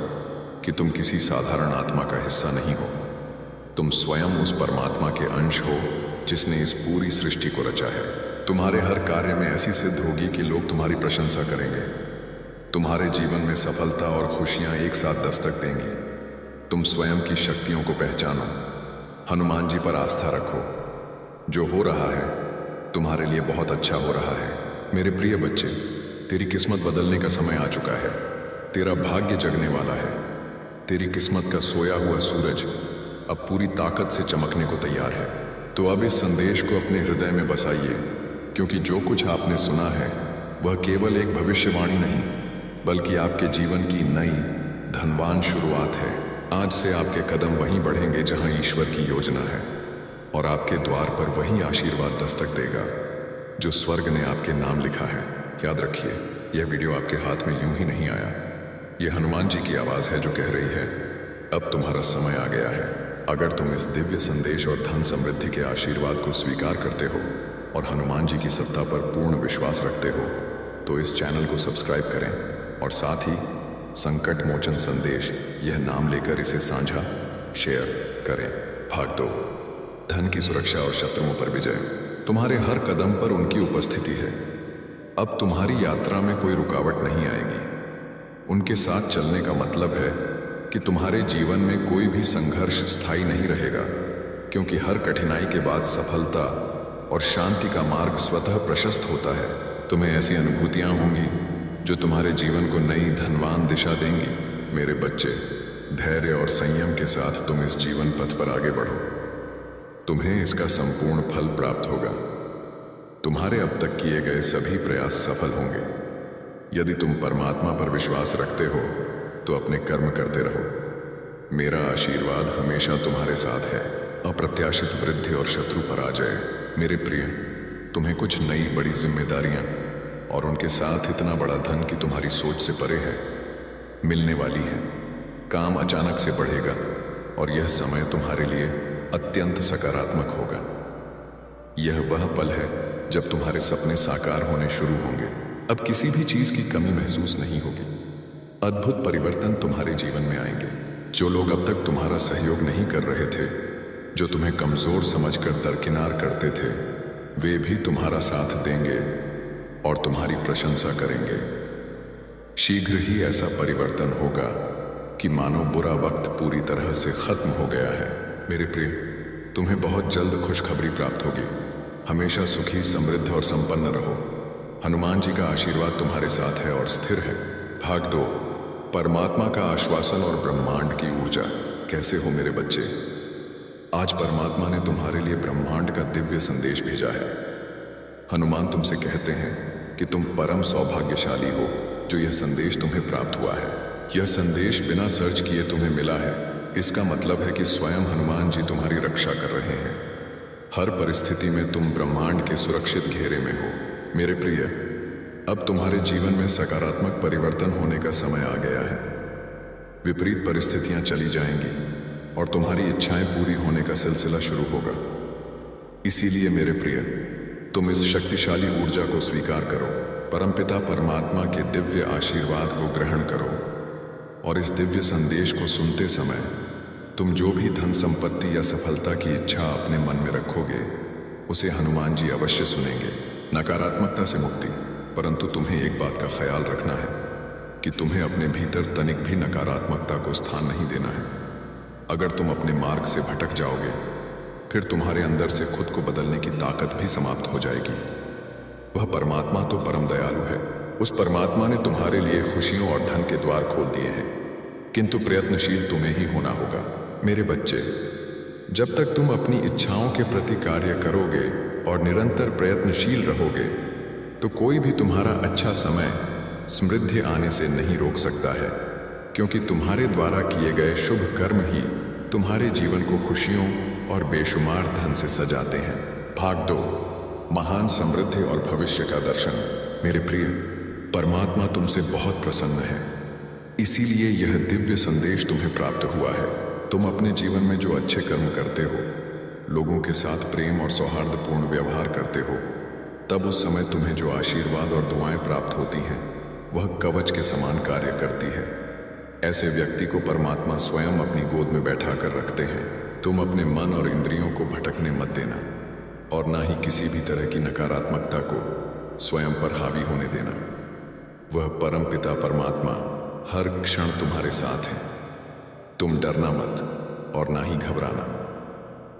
कि तुम किसी साधारण आत्मा का हिस्सा नहीं हो। तुम स्वयं उस परमात्मा के अंश हो जिसने इस पूरी सृष्टि को रचा है। तुम्हारे हर कार्य में ऐसी सिद्ध होगी कि लोग तुम्हारी प्रशंसा करेंगे। तुम्हारे जीवन में सफलता और खुशियां एक साथ दस्तक देंगी। तुम स्वयं की शक्तियों को पहचानो, हनुमान जी पर आस्था रखो। जो हो रहा है तुम्हारे लिए बहुत अच्छा हो रहा है। मेरे प्रिय बच्चे, तेरी किस्मत बदलने का समय आ चुका है। तेरा भाग्य जगने वाला है। तेरी किस्मत का सोया हुआ सूरज अब पूरी ताकत से चमकने को तैयार है। तो अब इस संदेश को अपने हृदय में बसाइए, क्योंकि जो कुछ आपने सुना है वह केवल एक भविष्यवाणी नहीं, बल्कि आपके जीवन की नई धनवान शुरुआत है। आज से आपके कदम वहीं बढ़ेंगे जहां ईश्वर की योजना है, और आपके द्वार पर वही आशीर्वाद दस्तक देगा जो स्वर्ग ने आपके नाम लिखा है। याद रखिए, यह वीडियो आपके हाथ में यूं ही नहीं आया। यह हनुमान जी की आवाज है जो कह रही है, अब तुम्हारा समय आ गया है। अगर तुम इस दिव्य संदेश और धन समृद्धि के आशीर्वाद को स्वीकार करते हो और हनुमान जी की सत्ता पर पूर्ण विश्वास रखते हो, तो इस चैनल को सब्सक्राइब करें और साथ ही संकट मोचन संदेश यह नाम लेकर इसे साझा शेयर करें। भाग 2, धन की सुरक्षा और शत्रुओं पर विजय। तुम्हारे हर कदम पर उनकी उपस्थिति है। अब तुम्हारी यात्रा में कोई रुकावट नहीं आएगी। उनके साथ चलने का मतलब है कि तुम्हारे जीवन में कोई भी संघर्ष स्थायी नहीं रहेगा, क्योंकि हर कठिनाई के बाद सफलता और शांति का मार्ग स्वतः प्रशस्त होता है। तुम्हें ऐसी अनुभूतियां होंगी जो तुम्हारे जीवन को नई धनवान दिशा देंगी। मेरे बच्चे, धैर्य और संयम के साथ तुम इस जीवन पथ पर आगे बढ़ो। तुम्हें इसका संपूर्ण फल प्राप्त होगा। तुम्हारे अब तक किए गए सभी प्रयास सफल होंगे। यदि तुम परमात्मा पर विश्वास रखते हो तो अपने कर्म करते रहो। मेरा आशीर्वाद हमेशा तुम्हारे साथ है। अप्रत्याशित वृद्धि और शत्रु पराजय। मेरे प्रिय, तुम्हें कुछ नई बड़ी जिम्मेदारियां और उनके साथ इतना बड़ा धन कि तुम्हारी सोच से परे है मिलने वाली है। काम अचानक से बढ़ेगा और यह समय तुम्हारे लिए अत्यंत सकारात्मक होगा। यह वह पल है जब तुम्हारे सपने साकार होने शुरू होंगे। अब किसी भी चीज की कमी महसूस नहीं होगी। अद्भुत परिवर्तन तुम्हारे जीवन में आएंगे। जो लोग अब तक तुम्हारा सहयोग नहीं कर रहे थे, जो तुम्हें कमजोर समझकर दरकिनार करते थे, वे भी तुम्हारा साथ देंगे और तुम्हारी प्रशंसा करेंगे। शीघ्र ही ऐसा परिवर्तन होगा कि मानो बुरा वक्त पूरी तरह से खत्म हो गया है। मेरे प्रिय, तुम्हें बहुत जल्द खुशखबरी प्राप्त होगी। हमेशा सुखी, समृद्ध और संपन्न रहो। हनुमान जी का आशीर्वाद तुम्हारे साथ है और स्थिर है। भाग 2, परमात्मा का आश्वासन और ब्रह्मांड की ऊर्जा। कैसे हो मेरे बच्चे? आज परमात्मा ने तुम्हारे लिए ब्रह्मांड का दिव्य संदेश भेजा है। हनुमान तुमसे कहते हैं कि तुम परम सौभाग्यशाली हो जो यह संदेश तुम्हें प्राप्त हुआ है। यह संदेश बिना सर्च किए तुम्हें मिला है। इसका मतलब है कि स्वयं हनुमान जी तुम्हारी रक्षा कर रहे हैं। हर परिस्थिति में तुम ब्रह्मांड के सुरक्षित घेरे में हो। मेरे प्रिय, अब तुम्हारे जीवन में सकारात्मक परिवर्तन होने का समय आ गया है। विपरीत परिस्थितियां चली जाएंगी और तुम्हारी इच्छाएं पूरी होने का सिलसिला शुरू होगा। इसीलिए मेरे प्रिय, तुम इस शक्तिशाली ऊर्जा को स्वीकार करो। परमपिता परमात्मा के दिव्य आशीर्वाद को ग्रहण करो और इस दिव्य संदेश को सुनते समय तुम जो भी धन संपत्ति या सफलता की इच्छा अपने मन में रखोगे, उसे हनुमान जी अवश्य सुनेंगे। नकारात्मकता से मुक्ति। परंतु तुम्हें एक बात का ख्याल रखना है कि तुम्हें अपने भीतर तनिक भी नकारात्मकता को स्थान नहीं देना है। अगर तुम अपने मार्ग से भटक जाओगे, फिर तुम्हारे अंदर से खुद को बदलने की ताकत भी समाप्त हो जाएगी। वह परमात्मा तो परम दयालु है। उस परमात्मा ने तुम्हारे लिए खुशियों और धन के द्वार खोल दिए हैं, किंतु प्रयत्नशील तुम्हें ही होना होगा। मेरे बच्चे, जब तक तुम अपनी इच्छाओं के प्रति कार्य करोगे और निरंतर प्रयत्नशील रहोगे, तो कोई भी तुम्हारा अच्छा समय समृद्धि आने से नहीं रोक सकता है, क्योंकि तुम्हारे द्वारा किए गए शुभ कर्म ही तुम्हारे जीवन को खुशियों और बेशुमार धन से सजाते हैं। भाग 2, महान समृद्धि और भविष्य का दर्शन। मेरे प्रिय, परमात्मा तुमसे बहुत प्रसन्न है, इसीलिए यह दिव्य संदेश तुम्हें प्राप्त हुआ है। तुम अपने जीवन में जो अच्छे कर्म करते हो, लोगों के साथ प्रेम और सौहार्दपूर्ण व्यवहार करते हो, तब उस समय तुम्हें जो आशीर्वाद और दुआएं प्राप्त होती हैं, वह कवच के समान कार्य करती है। ऐसे व्यक्ति को परमात्मा स्वयं अपनी गोद में बैठा कर रखते हैं। तुम अपने मन और इंद्रियों को भटकने मत देना और ना ही किसी भी तरह की नकारात्मकता को स्वयं पर हावी होने देना। वह परम पिता परमात्मा हर क्षण तुम्हारे साथ है। तुम डरना मत और ना ही घबराना।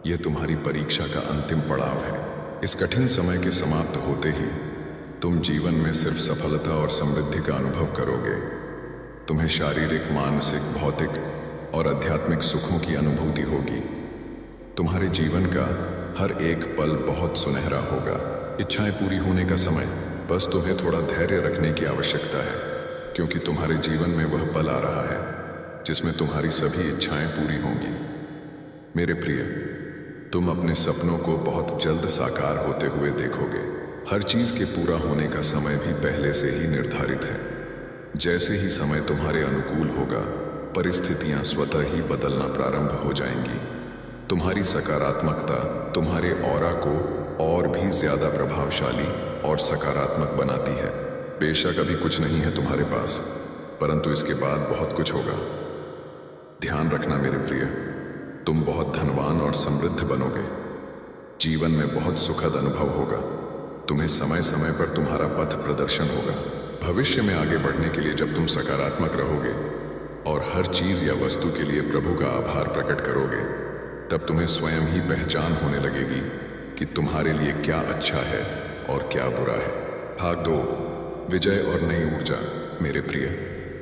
यह तुम्हारी परीक्षा का अंतिम पड़ाव है। इस कठिन समय के समाप्त होते ही तुम जीवन में सिर्फ सफलता और समृद्धि का अनुभव करोगे। तुम्हें शारीरिक, मानसिक, भौतिक और आध्यात्मिक सुखों की अनुभूति होगी। तुम्हारे जीवन का हर एक पल बहुत सुनहरा होगा। इच्छाएं पूरी होने का समय, बस तुम्हें थोड़ा धैर्य रखने की आवश्यकता है, क्योंकि तुम्हारे जीवन में वह पल आ रहा है जिसमें तुम्हारी सभी इच्छाएं पूरी होंगी। मेरे प्रिय, तुम अपने सपनों को बहुत जल्द साकार होते हुए देखोगे। हर चीज के पूरा होने का समय भी पहले से ही निर्धारित है। जैसे ही समय तुम्हारे अनुकूल होगा, परिस्थितियां स्वतः ही बदलना प्रारंभ हो जाएंगी। तुम्हारी सकारात्मकता तुम्हारे ऑरा को और भी ज्यादा प्रभावशाली और सकारात्मक बनाती है। बेशक अभी कुछ नहीं है तुम्हारे पास, परंतु इसके बाद बहुत कुछ होगा। ध्यान रखना मेरे प्रिय, तुम बहुत धनवान और समृद्ध बनोगे। जीवन में बहुत सुखद अनुभव होगा। तुम्हें समय समय पर तुम्हारा पथ प्रदर्शन होगा। भविष्य में आगे बढ़ने के लिए जब तुम सकारात्मक रहोगे और हर चीज या वस्तु के लिए प्रभु का आभार प्रकट करोगे, तब तुम्हें स्वयं ही पहचान होने लगेगी कि तुम्हारे लिए क्या अच्छा है और क्या बुरा है। भाग 2, विजय और नई ऊर्जा। मेरे प्रिय,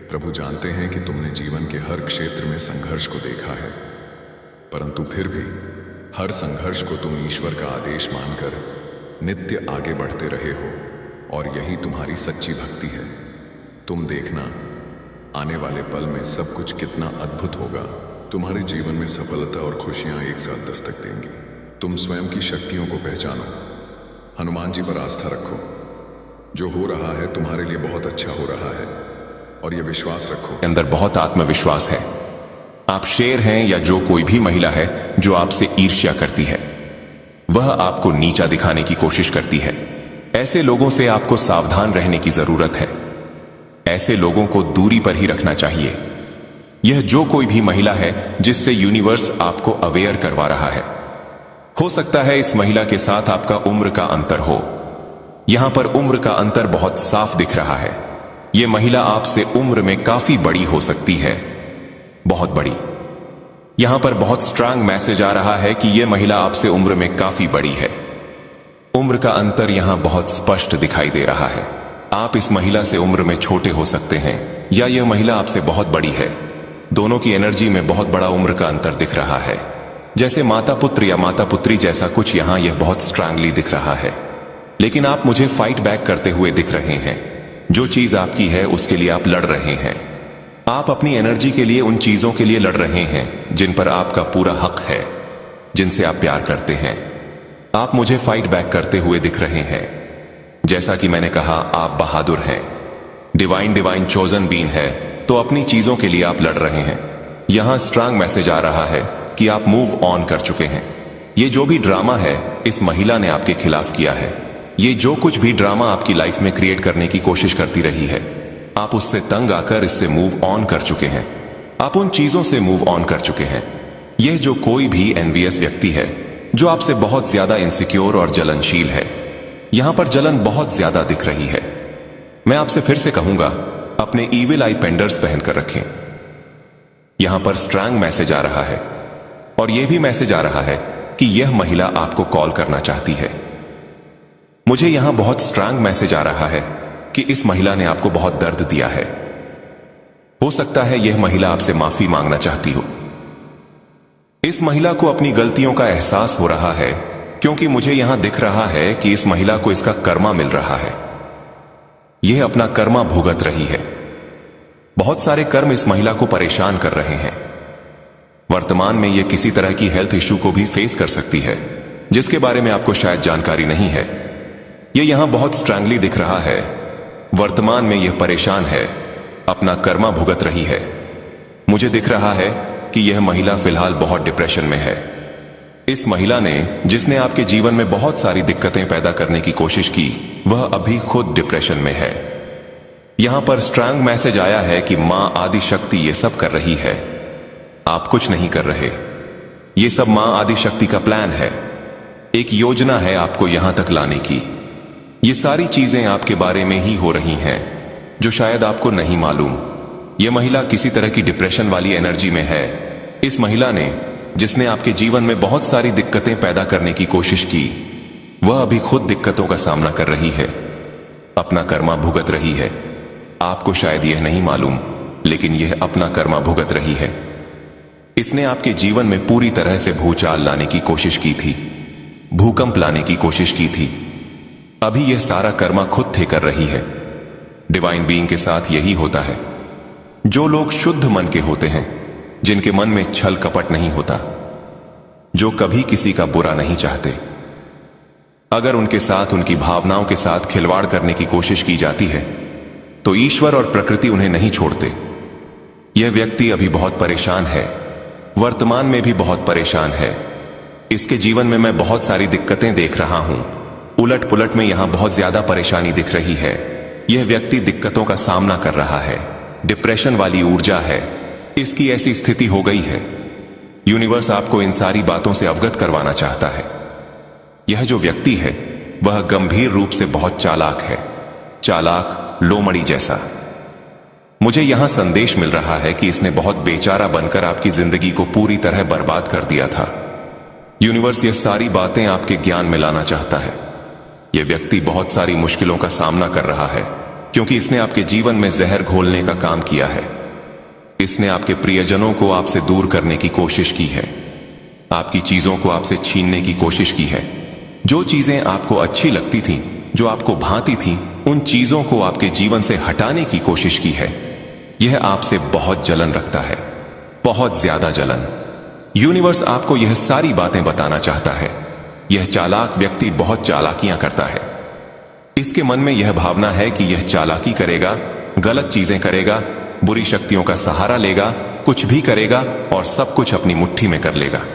प्रभु जानते हैं कि तुमने जीवन के हर क्षेत्र में संघर्ष को देखा है, परंतु फिर भी हर संघर्ष को तुम ईश्वर का आदेश मानकर नित्य आगे बढ़ते रहे हो, और यही तुम्हारी सच्ची भक्ति है। तुम देखना, आने वाले पल में सब कुछ कितना अद्भुत होगा। तुम्हारे जीवन में सफलता और खुशियां एक साथ दस्तक देंगी। तुम स्वयं की शक्तियों को पहचानो, हनुमान जी पर आस्था रखो। जो हो रहा है तुम्हारे लिए बहुत अच्छा हो रहा है, और यह विश्वास रखो, अंदर बहुत आत्मविश्वास है। आप शेर हैं या जो कोई भी महिला है जो आपसे ईर्ष्या करती है, वह आपको नीचा दिखाने की कोशिश करती है। ऐसे लोगों से आपको सावधान रहने की जरूरत है। ऐसे लोगों को दूरी पर ही रखना चाहिए। यह जो कोई भी महिला है जिससे यूनिवर्स आपको अवेयर करवा रहा है। हो सकता है इस महिला के साथ आपका उम्र का अंतर हो। यहां पर उम्र का अंतर बहुत साफ दिख रहा है। यह महिला आपसे उम्र में काफी बड़ी हो सकती है, बहुत बड़ी। यहां पर बहुत स्ट्रांग मैसेज आ रहा है कि यह महिला आपसे उम्र में काफी बड़ी है। उम्र का अंतर यहां बहुत स्पष्ट दिखाई दे रहा है। आप इस महिला से उम्र में छोटे हो सकते हैं, या यह महिला आपसे बहुत बड़ी है। दोनों की एनर्जी में बहुत बड़ा उम्र का अंतर दिख रहा है, जैसे माता पुत्र या माता पुत्री जैसा कुछ। यहां यह बहुत स्ट्रांगली दिख रहा है, लेकिन आप मुझे फाइट बैक करते हुए दिख रहे हैं। जो चीज आपकी है उसके लिए आप लड़ रहे हैं। आप अपनी एनर्जी के लिए उन चीजों के लिए लड़ रहे हैं जिन पर आपका पूरा हक है, जिनसे आप प्यार करते हैं। आप मुझे फाइट बैक करते हुए दिख रहे हैं। जैसा कि मैंने कहा, आप बहादुर हैं, डिवाइन चोजन बीन है, तो अपनी चीजों के लिए आप लड़ रहे हैं। यहां स्ट्रांग मैसेज आ रहा है कि आप मूव ऑन कर चुके हैं। ये जो भी ड्रामा है इस महिला ने आपके खिलाफ किया है। ये जो कुछ भी ड्रामा आपकी लाइफ में क्रिएट करने की कोशिश करती रही है, आप उससे तंग आकर इससे मूव ऑन कर चुके हैं। आप उन चीजों से मूव ऑन कर चुके हैं। यह जो कोई भी एनवियस व्यक्ति है जो आपसे बहुत ज्यादा इनसिक्योर और जलनशील है, यहां पर जलन बहुत ज्यादा दिख रही है। मैं आपसे फिर से कहूंगा, अपने ईविल आई पेंडर्स पहनकर रखें। यहां पर स्ट्रांग मैसेज आ रहा है और यह भी मैसेज आ रहा है कि यह महिला आपको कॉल करना चाहती है। मुझे यहां बहुत स्ट्रांग मैसेज आ रहा है कि इस महिला ने आपको बहुत दर्द दिया है। हो सकता है यह महिला आपसे माफी मांगना चाहती हो। इस महिला को अपनी गलतियों का एहसास हो रहा है, क्योंकि मुझे यहां दिख रहा है कि इस महिला को इसका कर्मा मिल रहा है। यह अपना कर्मा भुगत रही है। बहुत सारे कर्म इस महिला को परेशान कर रहे हैं। वर्तमान में यह किसी तरह की हेल्थ इश्यू को भी फेस कर सकती है, जिसके बारे में आपको शायद जानकारी नहीं है। यह यहां बहुत स्ट्रांगली दिख रहा है। वर्तमान में यह परेशान है, अपना कर्मा भुगत रही है। मुझे दिख रहा है कि यह महिला फिलहाल बहुत डिप्रेशन में है। इस महिला ने, जिसने आपके जीवन में बहुत सारी दिक्कतें पैदा करने की कोशिश की, वह अभी खुद डिप्रेशन में है। यहां पर स्ट्रांग मैसेज आया है कि मां आदि शक्ति ये सब कर रही है, आप कुछ नहीं कर रहे। ये सब मां आदि शक्ति का प्लान है, एक योजना है आपको यहां तक लाने की। ये सारी चीजें आपके बारे में ही हो रही हैं, जो शायद आपको नहीं मालूम। यह महिला किसी तरह की डिप्रेशन वाली एनर्जी में है। इस महिला ने, जिसने आपके जीवन में बहुत सारी दिक्कतें पैदा करने की कोशिश की, वह अभी खुद दिक्कतों का सामना कर रही है, अपना कर्मा भुगत रही है। आपको शायद यह नहीं मालूम, लेकिन यह अपना कर्मा भुगत रही है। इसने आपके जीवन में पूरी तरह से भूचाल लाने की कोशिश की थी, भूकंप लाने की कोशिश की थी। अभी यह सारा कर्मा खुद थे कर रही है। डिवाइन बीइंग के साथ यही होता है। जो लोग शुद्ध मन के होते हैं, जिनके मन में छल कपट नहीं होता, जो कभी किसी का बुरा नहीं चाहते, अगर उनके साथ, उनकी भावनाओं के साथ खिलवाड़ करने की कोशिश की जाती है, तो ईश्वर और प्रकृति उन्हें नहीं छोड़ते। यह व्यक्ति अभी बहुत परेशान है, वर्तमान में भी बहुत परेशान है। इसके जीवन में मैं बहुत सारी दिक्कतें देख रहा हूं। उलट पुलट में यहां बहुत ज्यादा परेशानी दिख रही है। यह व्यक्ति दिक्कतों का सामना कर रहा है, डिप्रेशन वाली ऊर्जा है, इसकी ऐसी स्थिति हो गई है। यूनिवर्स आपको इन सारी बातों से अवगत करवाना चाहता है। यह जो व्यक्ति है, वह गंभीर रूप से बहुत चालाक है, चालाक लोमड़ी जैसा। मुझे यहां संदेश मिल रहा है कि इसने बहुत बेचारा बनकर आपकी जिंदगी को पूरी तरह बर्बाद कर दिया था। यूनिवर्स यह सारी बातें आपके ज्ञान में लाना चाहता है। यह व्यक्ति बहुत सारी मुश्किलों का सामना कर रहा है, क्योंकि इसने आपके जीवन में जहर घोलने का काम किया है। इसने आपके प्रियजनों को आपसे दूर करने की कोशिश की है, आपकी चीजों को आपसे छीनने की कोशिश की है। जो चीजें आपको अच्छी लगती थीं, जो आपको भाती थीं, उन चीजों को आपके जीवन से हटाने की कोशिश की है। यह आपसे बहुत जलन रखता है, बहुत ज्यादा जलन। यूनिवर्स आपको यह सारी बातें बताना चाहता है। यह चालाक व्यक्ति बहुत चालाकियां करता है। इसके मन में यह भावना है कि यह चालाकी करेगा, गलत चीजें करेगा, बुरी शक्तियों का सहारा लेगा, कुछ भी करेगा और सब कुछ अपनी मुट्ठी में कर लेगा।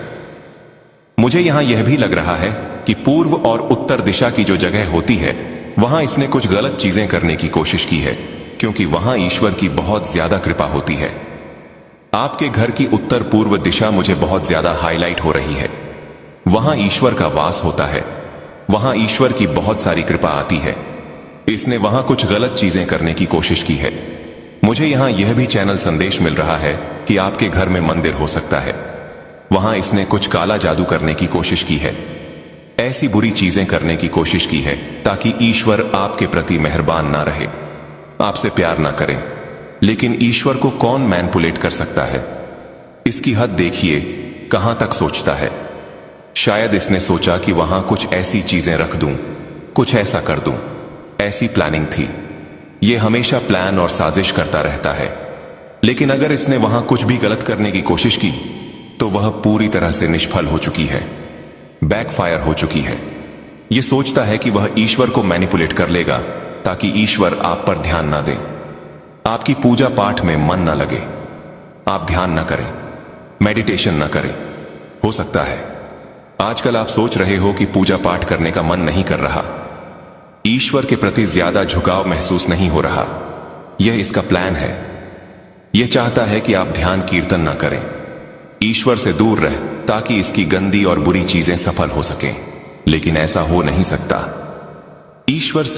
मुझे यहां यह भी लग रहा है कि पूर्व और उत्तर दिशा की जो जगह होती है, वहां इसने कुछ गलत चीजें करने की कोशिश की है, क्योंकि वहां ईश्वर की बहुत ज्यादा कृपा होती है। आपके घर की उत्तर पूर्व दिशा मुझे बहुत ज्यादा हाईलाइट हो रही है। वहां ईश्वर का वास होता है, वहां ईश्वर की बहुत सारी कृपा आती है। इसने वहां कुछ गलत चीजें करने की कोशिश की है। मुझे यहां यह भी चैनल संदेश मिल रहा है कि आपके घर में मंदिर हो सकता है। वहां इसने कुछ काला जादू करने की कोशिश की है, ऐसी बुरी चीजें करने की कोशिश की है ताकि ईश्वर आपके प्रति मेहरबान ना रहे, आपसे प्यार ना करें। लेकिन ईश्वर को कौन मैनिपुलेट कर सकता है? इसकी हद देखिए, कहां तक सोचता है। शायद इसने सोचा कि वहां कुछ ऐसी चीजें रख दूं, कुछ ऐसा कर दूं। ऐसी प्लानिंग थी। यह हमेशा प्लान और साजिश करता रहता है। लेकिन अगर इसने वहां कुछ भी गलत करने की कोशिश की, तो वह पूरी तरह से निष्फल हो चुकी है, बैकफायर हो चुकी है। यह सोचता है कि वह ईश्वर को मैनिपुलेट कर लेगा ताकि ईश्वर आप पर ध्यान ना दे, आपकी पूजा पाठ में मन ना लगे, आप ध्यान ना करें, मेडिटेशन ना करें। हो सकता है आजकल आप सोच रहे हो कि पूजा पाठ करने का मन नहीं कर रहा, ईश्वर के प्रति ज्यादा झुकाव महसूस नहीं हो रहा। यह इसका प्लान है। यह चाहता है कि आप ध्यान कीर्तन ना करें, ईश्वर से दूर रह, ताकि इसकी गंदी और बुरी चीजें सफल हो सकें। लेकिन ऐसा हो नहीं सकता। ईश्वर